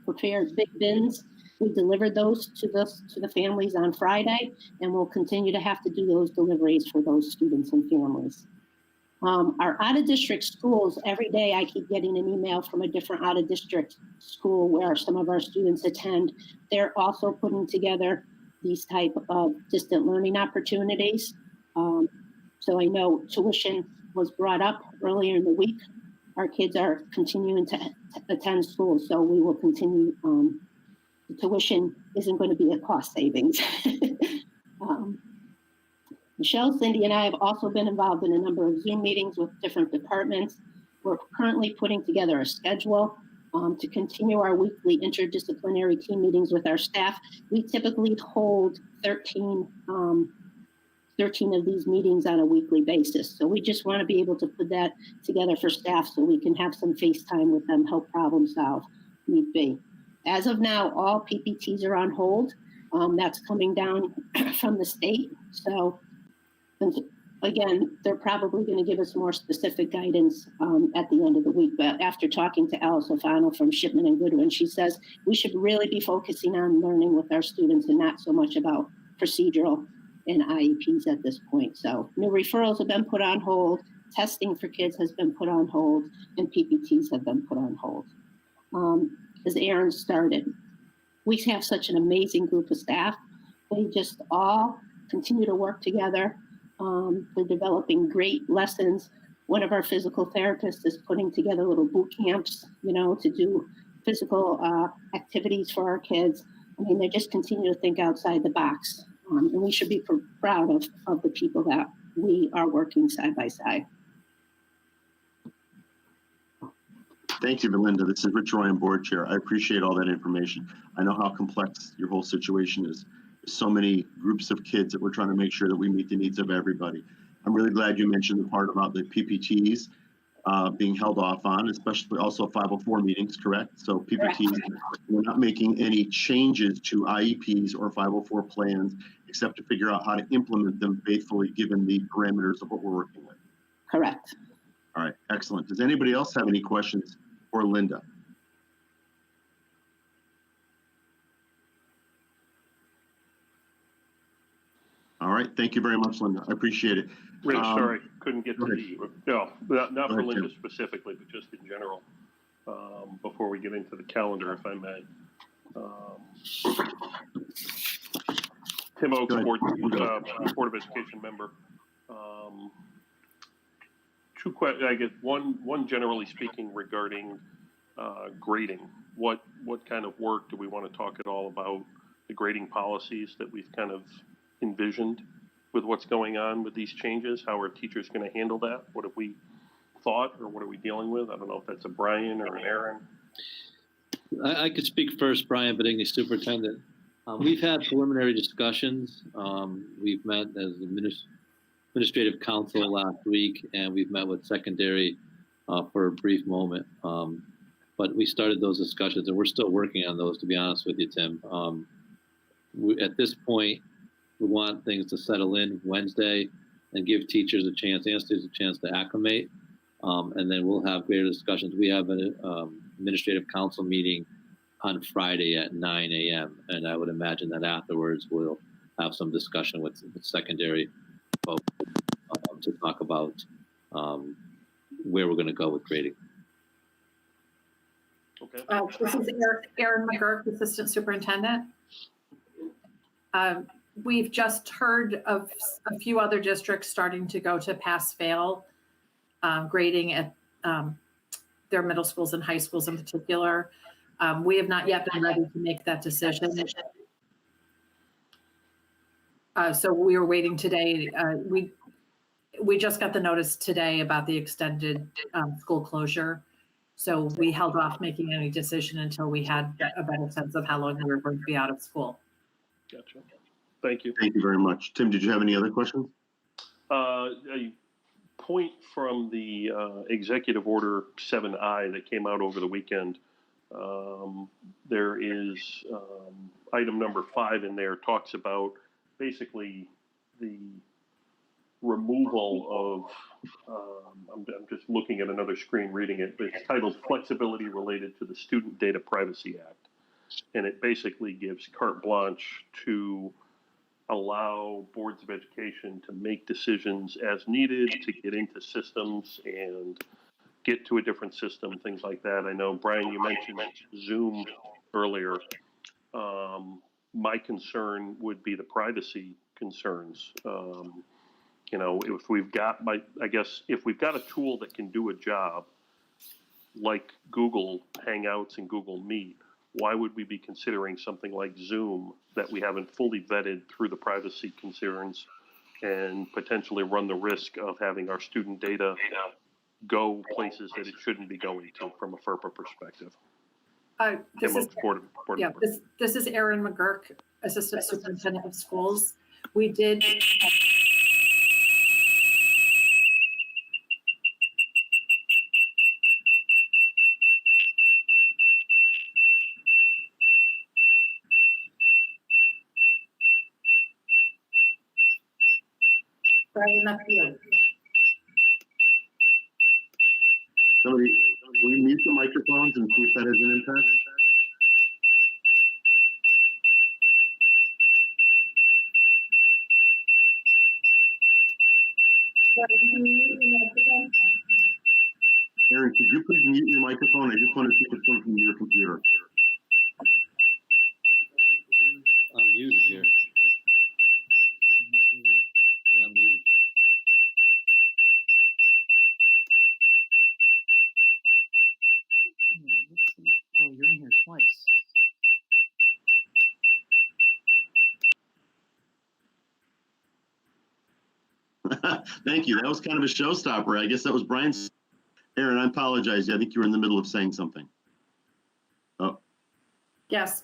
prepared big bins. We delivered those to the families on Friday, and we'll continue to have to do those deliveries for those students and families. Our out-of-district schools, every day I keep getting an email from a different out-of-district school where some of our students attend. They're also putting together these type of distant learning opportunities. So I know tuition was brought up earlier in the week. Our kids are continuing to attend school, so we will continue. The tuition isn't going to be a cost savings. Michelle, Cindy, and I have also been involved in a number of Zoom meetings with different departments. We're currently putting together a schedule to continue our weekly interdisciplinary team meetings with our staff. We typically hold 13 of these meetings on a weekly basis. So we just want to be able to put that together for staff so we can have some FaceTime with them, help problem solve need be. As of now, all PPTs are on hold. That's coming down from the state. So again, they're probably going to give us more specific guidance at the end of the week. But after talking to Alice O'Fonnell from Shipman and Goodwin, she says we should really be focusing on learning with our students and not so much about procedural and IEPs at this point. So new referrals have been put on hold, testing for kids has been put on hold, and PPTs have been put on hold. As Aaron started, we have such an amazing group of staff. They just all continue to work together. They're developing great lessons. One of our physical therapists is putting together little boot camps, to do physical activities for our kids. I mean, they just continue to think outside the box. And we should be proud of the people that we are working side by side. Thank you, Belinda. This is Rich Ryan, board chair. I appreciate all that information. I know how complex your whole situation is. There's so many groups of kids that we're trying to make sure that we meet the needs of everybody. I'm really glad you mentioned the part about the PPTs. being held off on, especially also 504 meetings, correct? So PPTs, we're not making any changes to IEPs or 504 plans, except to figure out how to implement them faithfully given the parameters of what we're working with. Correct. All right, excellent. Does anybody else have any questions for Linda? All right, thank you very much, Linda. I appreciate it. Rich, sorry, couldn't get to go the, no, not for ahead, Linda Tim. specifically, but just in general, before we get into the calendar, if I may. Tim Oakes, Go ahead. Board of Education member. Two questions, I guess, one generally speaking regarding grading. What kind of work do we want to talk at all about the grading policies that we've kind of envisioned with what's going on with these changes? How are teachers going to handle that? What have we thought, or what are we dealing with? I don't know if that's a Brian or an Aaron. I could speak first, Brian Benigni, Superintendent. We've had preliminary discussions. We've met as administrative council last week, and we've met with secondary for a brief moment. But we started those discussions, and we're still working on those, to be honest with you, Tim. At this point, we want things to settle in Wednesday and give teachers a chance and students a chance to acclimate. And then we'll have greater discussions. We have an administrative council meeting on Friday at 9 a.m. And I would imagine that afterwards we'll have some discussion with secondary folks to talk about where we're going to go with grading. Okay. This is Erin McGurk, Assistant Superintendent. We've just heard of a few other districts starting to go to pass-fail grading at their middle schools and high schools in particular. We have not yet been ready to make that decision. So we are waiting today. We just got the notice today about the extended school closure. So we held off making any decision until we had a better sense of how long we were going to be out of school. Gotcha. Thank you. Thank you very much. Tim, did you have any other questions? A point from the Executive Order 7I that came out over the weekend. There is item number 5 in there, talks about basically the removal of, I'm just looking at another screen reading it, but it's titled Flexibility Related to the Student Data Privacy Act. And it basically gives carte blanche to allow boards of education to make decisions as needed to get into systems and get to a different system, things like that. I know, Brian, you mentioned Zoom earlier. My concern would be the privacy concerns. You know, if we've got, I guess, if we've got a tool that can do a job like Google Hangouts and Google Meet, why would we be considering something like Zoom that we haven't fully vetted through the privacy concerns and potentially run the risk of having our student data go places that it shouldn't be going to from a FERPA perspective? This is Erin McGurk, Assistant Superintendent of Schools. We did. Somebody, will you mute the microphones and see if that has an impact? Aaron, could you please mute your microphone? I just want to see if it's coming from your computer. I'm muted here. Yeah, I'm muted. Oh, you're in here twice. Thank you. That was kind of a showstopper. I guess that was Brian's. Aaron, I apologize. I think you were in the middle of saying something. Oh. Yes.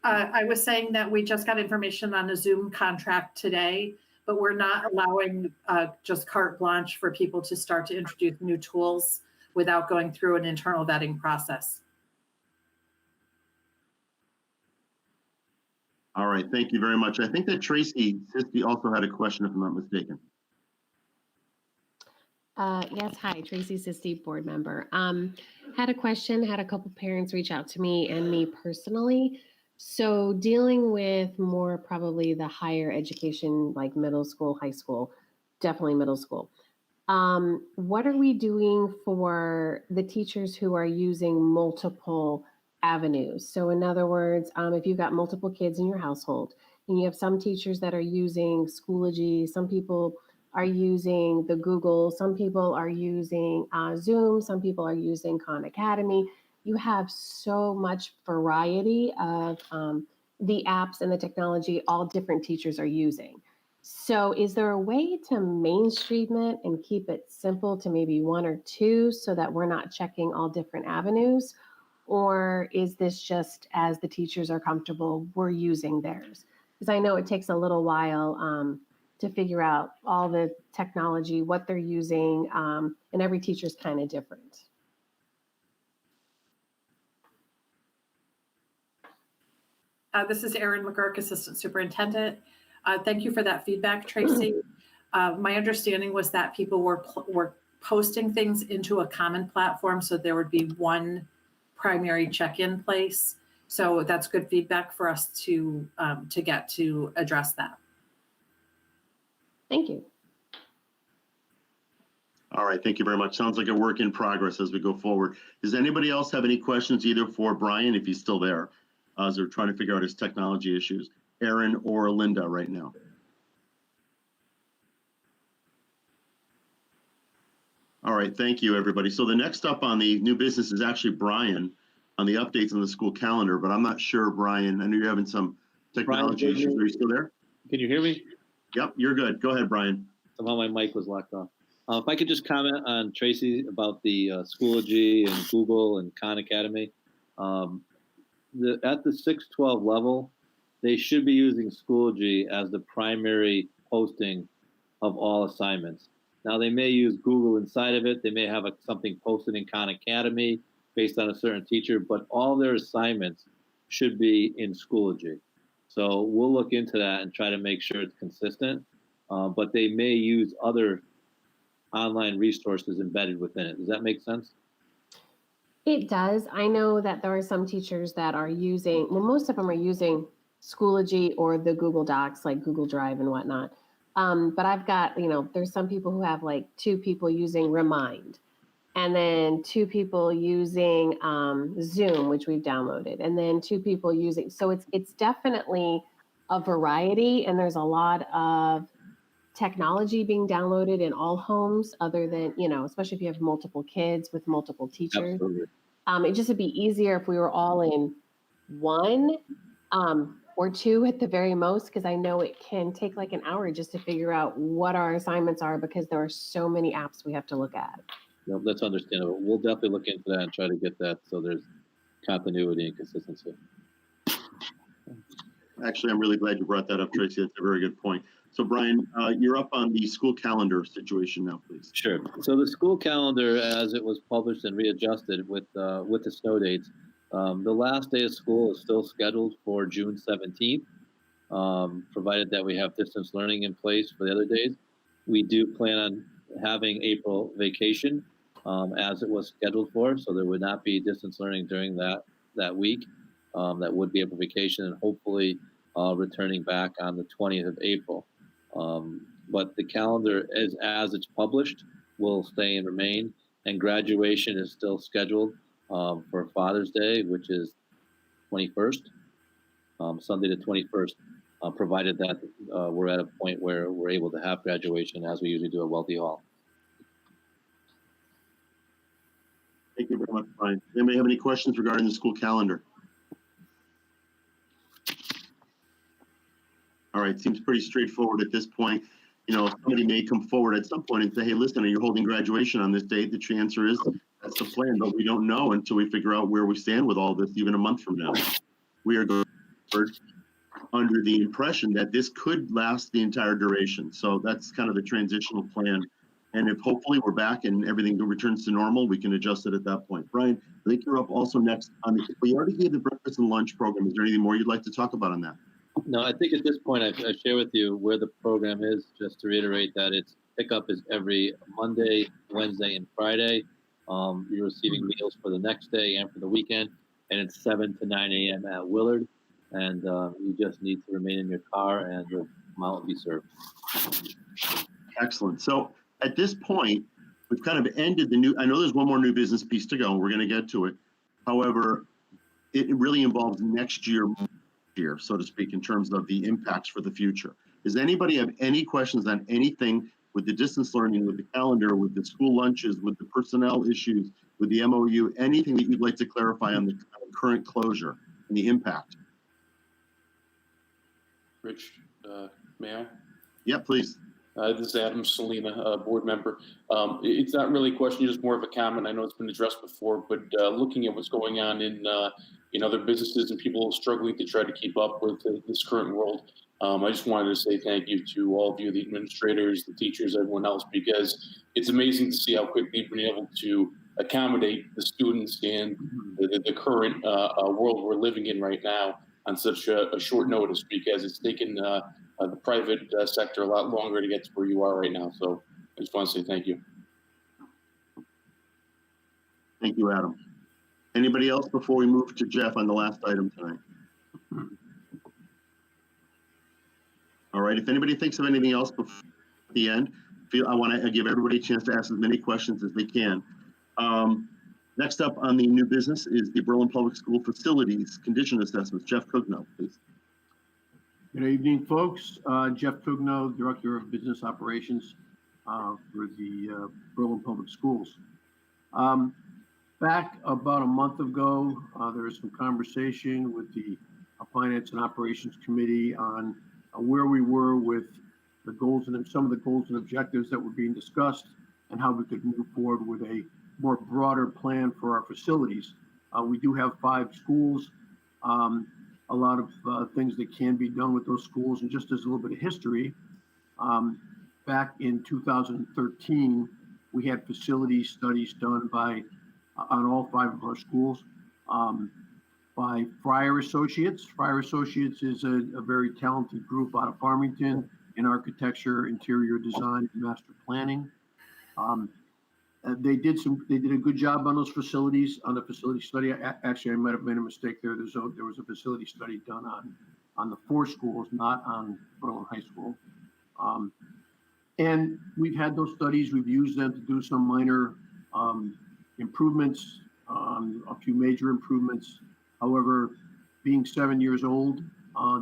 I was saying that we just got information on a Zoom contract today, but we're not allowing just carte blanche for people to start to introduce new tools. without going through an internal vetting process. All right, thank you very much. I think that Tracy Sisti also had a question, if I'm not mistaken. Yes, hi, Tracy Sisti, board member. Had a question, had a couple parents reach out to me and me personally. So dealing with more probably the higher education, like middle school, high school, definitely middle school. What are we doing for the teachers who are using multiple avenues? So in other words, if you've got multiple kids in your household and you have some teachers that are using Schoology, some people are using the Google, some people are using Zoom, some people are using Khan Academy. You have so much variety of the apps and the technology all different teachers are using. So is there a way to mainstream it and keep it simple to maybe one or two so that we're not checking all different avenues? Or is this just as the teachers are comfortable, we're using theirs? Because I know it takes a little while to figure out all the technology, what they're using, and every teacher's kind of different. This is Erin McGurk, Assistant Superintendent. Thank you for that feedback, Tracy. My understanding was that people were posting things into a common platform, so there would be one primary check-in place. So that's good feedback for us to get to address that. Thank you. All right, thank you very much. Sounds like a work in progress as we go forward. Does anybody else have any questions either for Brian, if he's still there, as they're trying to figure out his technology issues? Aaron or Linda right now? All right, thank you, everybody. So the next up on the new business is actually Brian on the updates on the school calendar, but I'm not sure, Brian. I know you're having some technology issues. Are you still there? Can you hear me? Yep, you're good. Go ahead, Brian. Somehow my mic was locked off. If I could just comment on Tracy about the Schoology and Google and Khan Academy. At the 612 level, they should be using Schoology as the primary posting of all assignments. Now, they may use Google inside of it. They may have something posted in Khan Academy based on a certain teacher, but all their assignments should be in Schoology. So we'll look into that and try to make sure it's consistent, but they may use other online resources embedded within it. Does that make sense? It does. I know that there are some teachers that are using, well, most of them are using Schoology or the Google Docs, like Google Drive and whatnot. But I've got, there's some people who have like 2 people using Remind, and then 2 people using Zoom, which we've downloaded, and then 2 people using, so it's definitely a variety, and there's a lot of technology being downloaded in all homes other than, especially if you have multiple kids with multiple teachers. Absolutely. It just would be easier if we were all in one or 2 at the very most, because I know it can take like an hour just to figure out what our assignments are because there are so many apps we have to look at. No, that's understandable. We'll definitely look into that and try to get that so there's continuity and consistency. Actually, I'm really glad you brought that up, Tracy. That's a very good point. So Brian, you're up on the school calendar situation now, please. Sure. So the school calendar, as it was published and readjusted with the snow dates, the last day of school is still scheduled for June 17th, provided that we have distance learning in place for the other days. We do plan on having April vacation as it was scheduled for, so there would not be distance learning during that week. That would be April vacation, and hopefully returning back on the 20th of April. But the calendar, as it's published, will stay and remain, and graduation is still scheduled for Father's Day, which is 21st, Sunday the 21st, provided that we're at a point where we're able to have graduation as we usually do at Wealthy Hall. Thank you very much, Brian. Anybody have any questions regarding the school calendar? All right, seems pretty straightforward at this point. Somebody may come forward at some point and say, hey, listen, are you holding graduation on this date? The answer is that's the plan, but we don't know until we figure out where we stand with all this, even a month from now. We are going under the impression that this could last the entire duration. So that's kind of the transitional plan And if hopefully we're back and everything returns to normal, we can adjust it at that point. Brian, I think you're up also next on the, we already gave the breakfast and lunch program. Is there anything more you'd like to talk about on that? No, I think at this point I share with you where the program is, just to reiterate that its pickup is every Monday, Wednesday, and Friday. You're receiving meals for the next day and for the weekend, and it's 7 to 9 a.m. at Willard. And you just need to remain in your car and your amount will be served. Excellent. So at this point, we've kind of ended the new, I know there's one more new business piece to go. We're going to get to it. However, it really involves next year, so to speak, in terms of the impacts for the future. Does anybody have any questions on anything with the distance learning, with the calendar, with the school lunches, with the personnel issues, with the MOU, anything that you'd like to clarify on the current closure and the impact? Rich, may I? Yeah, please. This is Adam Salina, board member. It's not really a question, just more of a comment. I know it's been addressed before, but looking at what's going on in other businesses and people struggling to try to keep up with this current world, I just wanted to say thank you to all of you, the administrators, the teachers, everyone else, because it's amazing to see how quickly you've been able to accommodate the students and the current world we're living in right now on such a short notice, because it's taken the private sector a lot longer to get to where you are right now. So I just want to say thank you. Thank you, Adam. Anybody else before we move to Jeff on the last item tonight? All right, if anybody thinks of anything else before the end, I want to give everybody a chance to ask as many questions as they can. Next up on the new business is the Berlin Public School Facilities Condition Assessments. Jeff Cugno, please. Good evening, folks. Jeff Cugno, Director of Business Operations for the Berlin Public Schools. Back about a month ago, there was some conversation with the Finance and Operations Committee on where we were with the goals and some of the goals and objectives that were being discussed and how we could move forward with a more broader plan for our facilities. We do have 5 schools. A lot of things that can be done with those schools. And just as a little bit of history, back in 2013, we had facility studies done on all 5 of our schools by Fryer Associates. Fryer Associates is a very talented group out of Farmington in architecture, interior design, and master planning. They did a good job on those facilities, on the facility study. Actually, I might have made a mistake there. There was a facility study done on the 4 schools, not on Berlin High School. And we've had those studies. We've used them to do some minor improvements, a few major improvements. However, being 7 years old,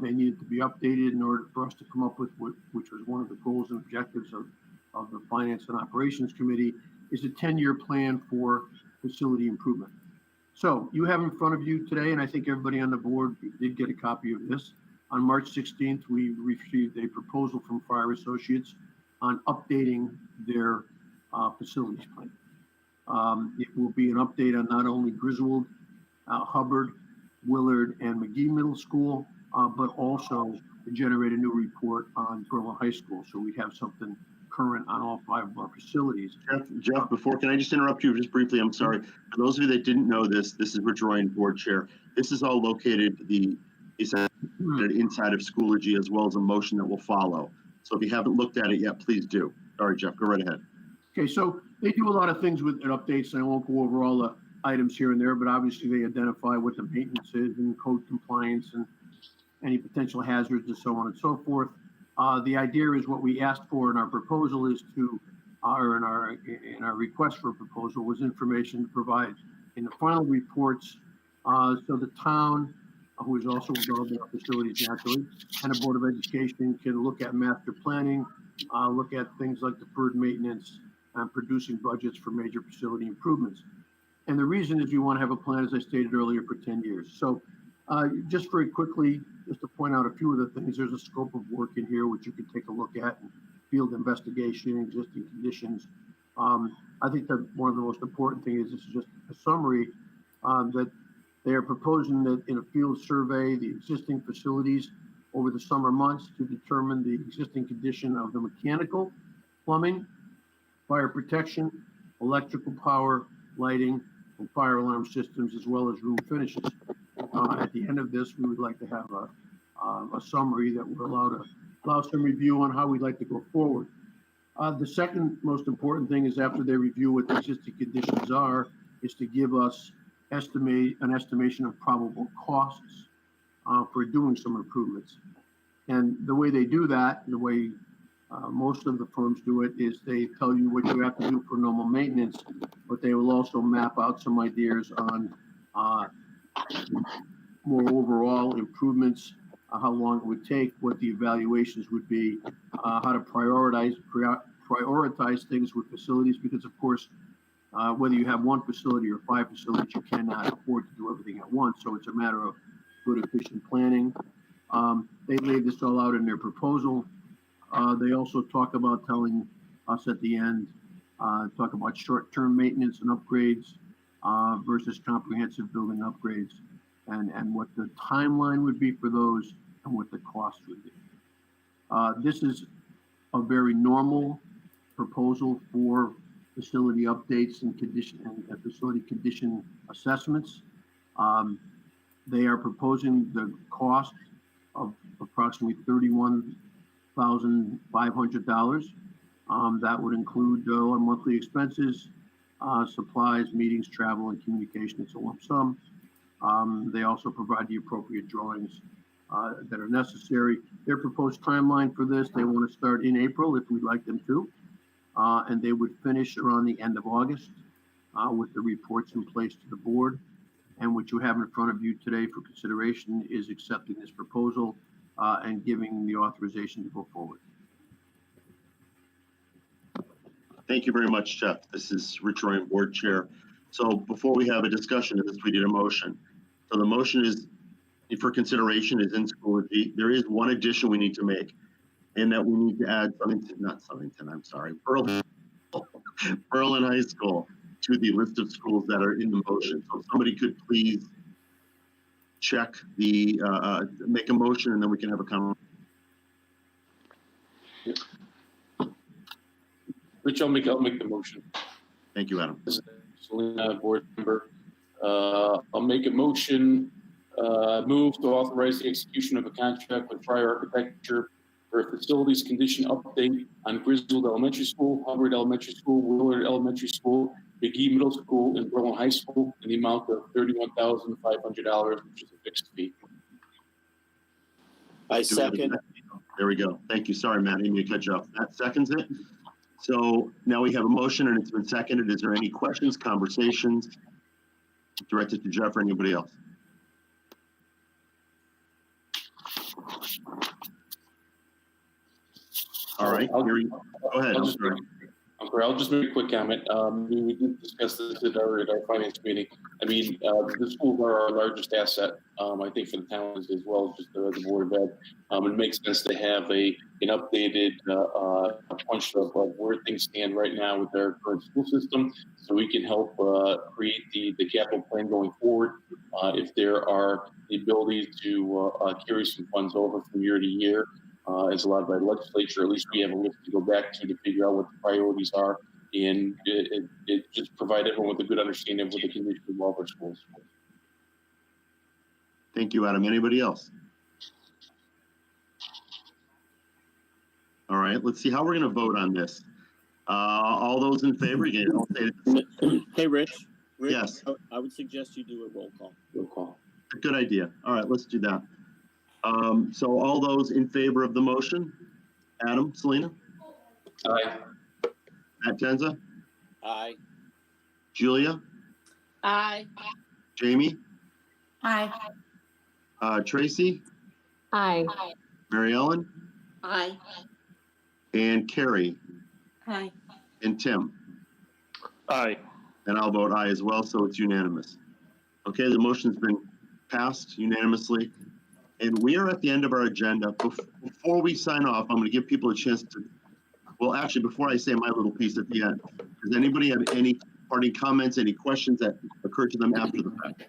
they needed to be updated in order for us to come up with which was one of the goals and objectives of the Finance and Operations Committee, is a 10-year plan for facility improvement. So you have in front of you today, and I think everybody on the board did get a copy of this. On March 16th, we received a proposal from Fryer Associates on updating their facilities plan. It will be an update on not only Griswold, Hubbard, Willard, and McGee Middle School, but also to generate a new report on Berlin High School. So we have something current on all 5 of our facilities. Jeff, can I just interrupt you just briefly? I'm sorry. For those of you that didn't know this is Rich Ryan, board chair. This is all located inside of Schoology, as well as a motion that will follow. So if you haven't looked at it yet, please do. Sorry, Jeff, go right ahead. Okay, so they do a lot of things with updates, and I won't go over all the items here and there, but obviously they identify what the maintenance is and code compliance and any potential hazards and so on and so forth. The idea is what we asked for in our proposal is or in our request for a proposal was information to provide in the final reports, so the town, who is also involved in our facilities naturally, and the Board of Education can look at master planning, look at things like deferred maintenance, and producing budgets for major facility improvements. And the reason is we want to have a plan, as I stated earlier, for 10 years. So just very quickly, just to point out a few of the things, there's a scope of work in here which you can take a look at, and field investigation, existing conditions. I think that one of the most important things is this is just a summary that they are proposing that in a field survey, the existing facilities over the summer months to determine the existing condition of the mechanical, plumbing, fire protection, electrical power, lighting, and fire alarm systems, as well as room finishes. At the end of this, we would like to have a summary that will allow some review on how we'd like to go forward. The second most important thing is after they review what the existing conditions are, is to give us an estimation of probable costs for doing some improvements. And the way they do that, the way most of the firms do it, is they tell you what you have to do for normal maintenance, but they will also map out some ideas on more overall improvements, how long it would take, what the evaluations would be, how to prioritize things with facilities, because of course, whether you have one facility or 5 facilities, you cannot afford to do everything at once. So it's a matter of good, efficient planning. They laid this all out in their proposal. They also talk about telling us at the end, talk about short-term maintenance and upgrades versus comprehensive building upgrades, and what the timeline would be for those and what the cost would be. This is a very normal proposal for facility updates and facility condition assessments. They are proposing the cost of approximately $31,500. That would include monthly expenses, supplies, meetings, travel, and communication. It's a lump sum. They also provide the appropriate drawings that are necessary. Their proposed timeline for this, they want to start in April if we'd like them to, and they would finish around the end of August with the reports in place to the board. And what you have in front of you today for consideration is accepting this proposal and giving the authorization to go forward. Thank you very much, Jeff. This is Rich Ryan, Board Chair. So before we have a discussion of this, we did a motion. So the motion is for consideration is in Schoology. There is one addition we need to make, and that we need to add Berlin High School to the list of schools that are in the motion. So if somebody could please check the, make a motion, and then we can have a comment. Rich, I'll make the motion. Thank you, Adam. Selena, board member. I'll make a motion, move to authorize the execution of a contract with Trier Architecture for a facilities condition update on Griswold Elementary School, Hubbard Elementary School, Willard Elementary School, McGee Middle School, and Berlin High School in the amount of $31,500, which is a fixed fee. I second. There we go. Thank you. Sorry, Matt, I didn't mean to cut you off. Matt seconds it. So now we have a motion and it's been seconded. Is there any questions, conversations directed to Jeff or anybody else? All right, go ahead. I'll just make a quick comment. We did discuss this at our finance meeting. I mean, the schools are our largest asset, I think, for the town as well as just the Board of Ed. It makes sense to have an updated punch of where things stand right now with our current school system, so we can help create the capital plan going forward. If there are the ability to carry some funds over from year to year, as allowed by the legislature, at least we have a list to go back to figure out what the priorities are, and it just provide everyone with a good understanding of what the condition of all of our schools. Thank you, Adam. Anybody else? All right, let's see how we're going to vote on this. All those in favor, again, I'll say it. Hey, Rich. Yes. I would suggest you do a roll call. Roll call. Good idea. All right, let's do that. So all those in favor of the motion? Adam, Selena? Aye. Matt Tenza? Aye. Julia? Aye. Jamie? Aye. Tracy? Aye. Mary Ellen? Aye. And Carrie? Aye. And Tim? Aye. And I'll vote aye as well, so it's unanimous. Okay, the motion's been passed unanimously. And we are at the end of our agenda. Before we sign off, I'm going to give people a chance to, well, actually, before I say my little piece at the end, does anybody have any parting comments, any questions that occurred to them after the fact?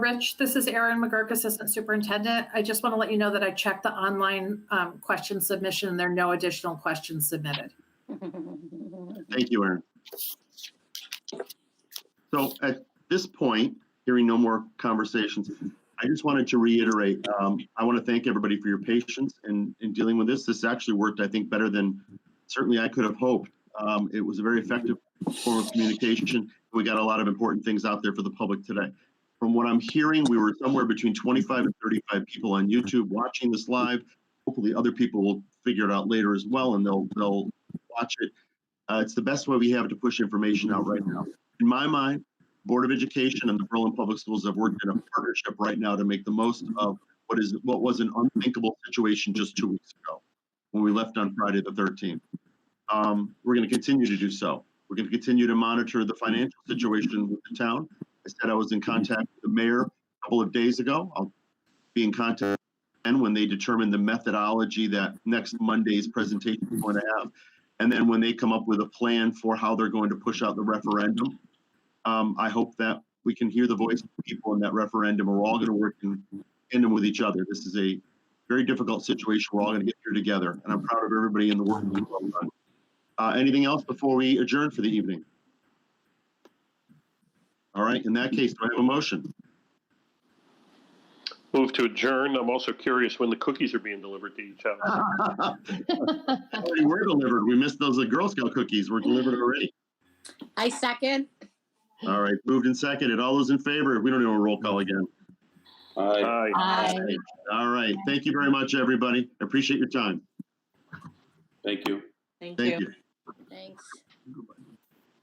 Rich, this is Erin McGurk, Assistant Superintendent. I just want to let you know that I checked the online question submission and there are no additional questions submitted. Thank you, Aaron. So at this point, hearing no more conversations, I just wanted to reiterate, I want to thank everybody for your patience in dealing with this. This actually worked, I think, better than certainly I could have hoped. It was a very effective form of communication. We got a lot of important things out there for the public today. From what I'm hearing, we were somewhere between 25 and 35 people on YouTube watching this live. Hopefully other people will figure it out later as well, and they'll watch it. It's the best way we have to push information out right now. In my mind, Board of Education and the Berlin Public Schools have worked in a partnership right now to make the most of what was an unthinkable situation just 2 weeks ago when we left on Friday the 13th. We're going to continue to do so. We're going to continue to monitor the financial situation with the town. I said I was in contact with the mayor a couple of days ago. I'll be in contact and when they determine the methodology that next Monday's presentation is going to have. And then when they come up with a plan for how they're going to push out the referendum, I hope that we can hear the voice of the people in that referendum. We're all going to work in tandem with each other. This is a very difficult situation. We're all going to get here together, and I'm proud of everybody in the work we've all done. Anything else before we adjourn for the evening? All right, in that case, do I have a motion? Move to adjourn. I'm also curious when the cookies are being delivered to each house. Already were delivered. We missed those Girl Scout cookies. We're delivered already. I second. All right, moved and seconded. All those in favor? We don't do a roll call again. Aye. Aye. All right, thank you very much, everybody. I appreciate your time. Thank you. Thank Thank you. you. Thanks.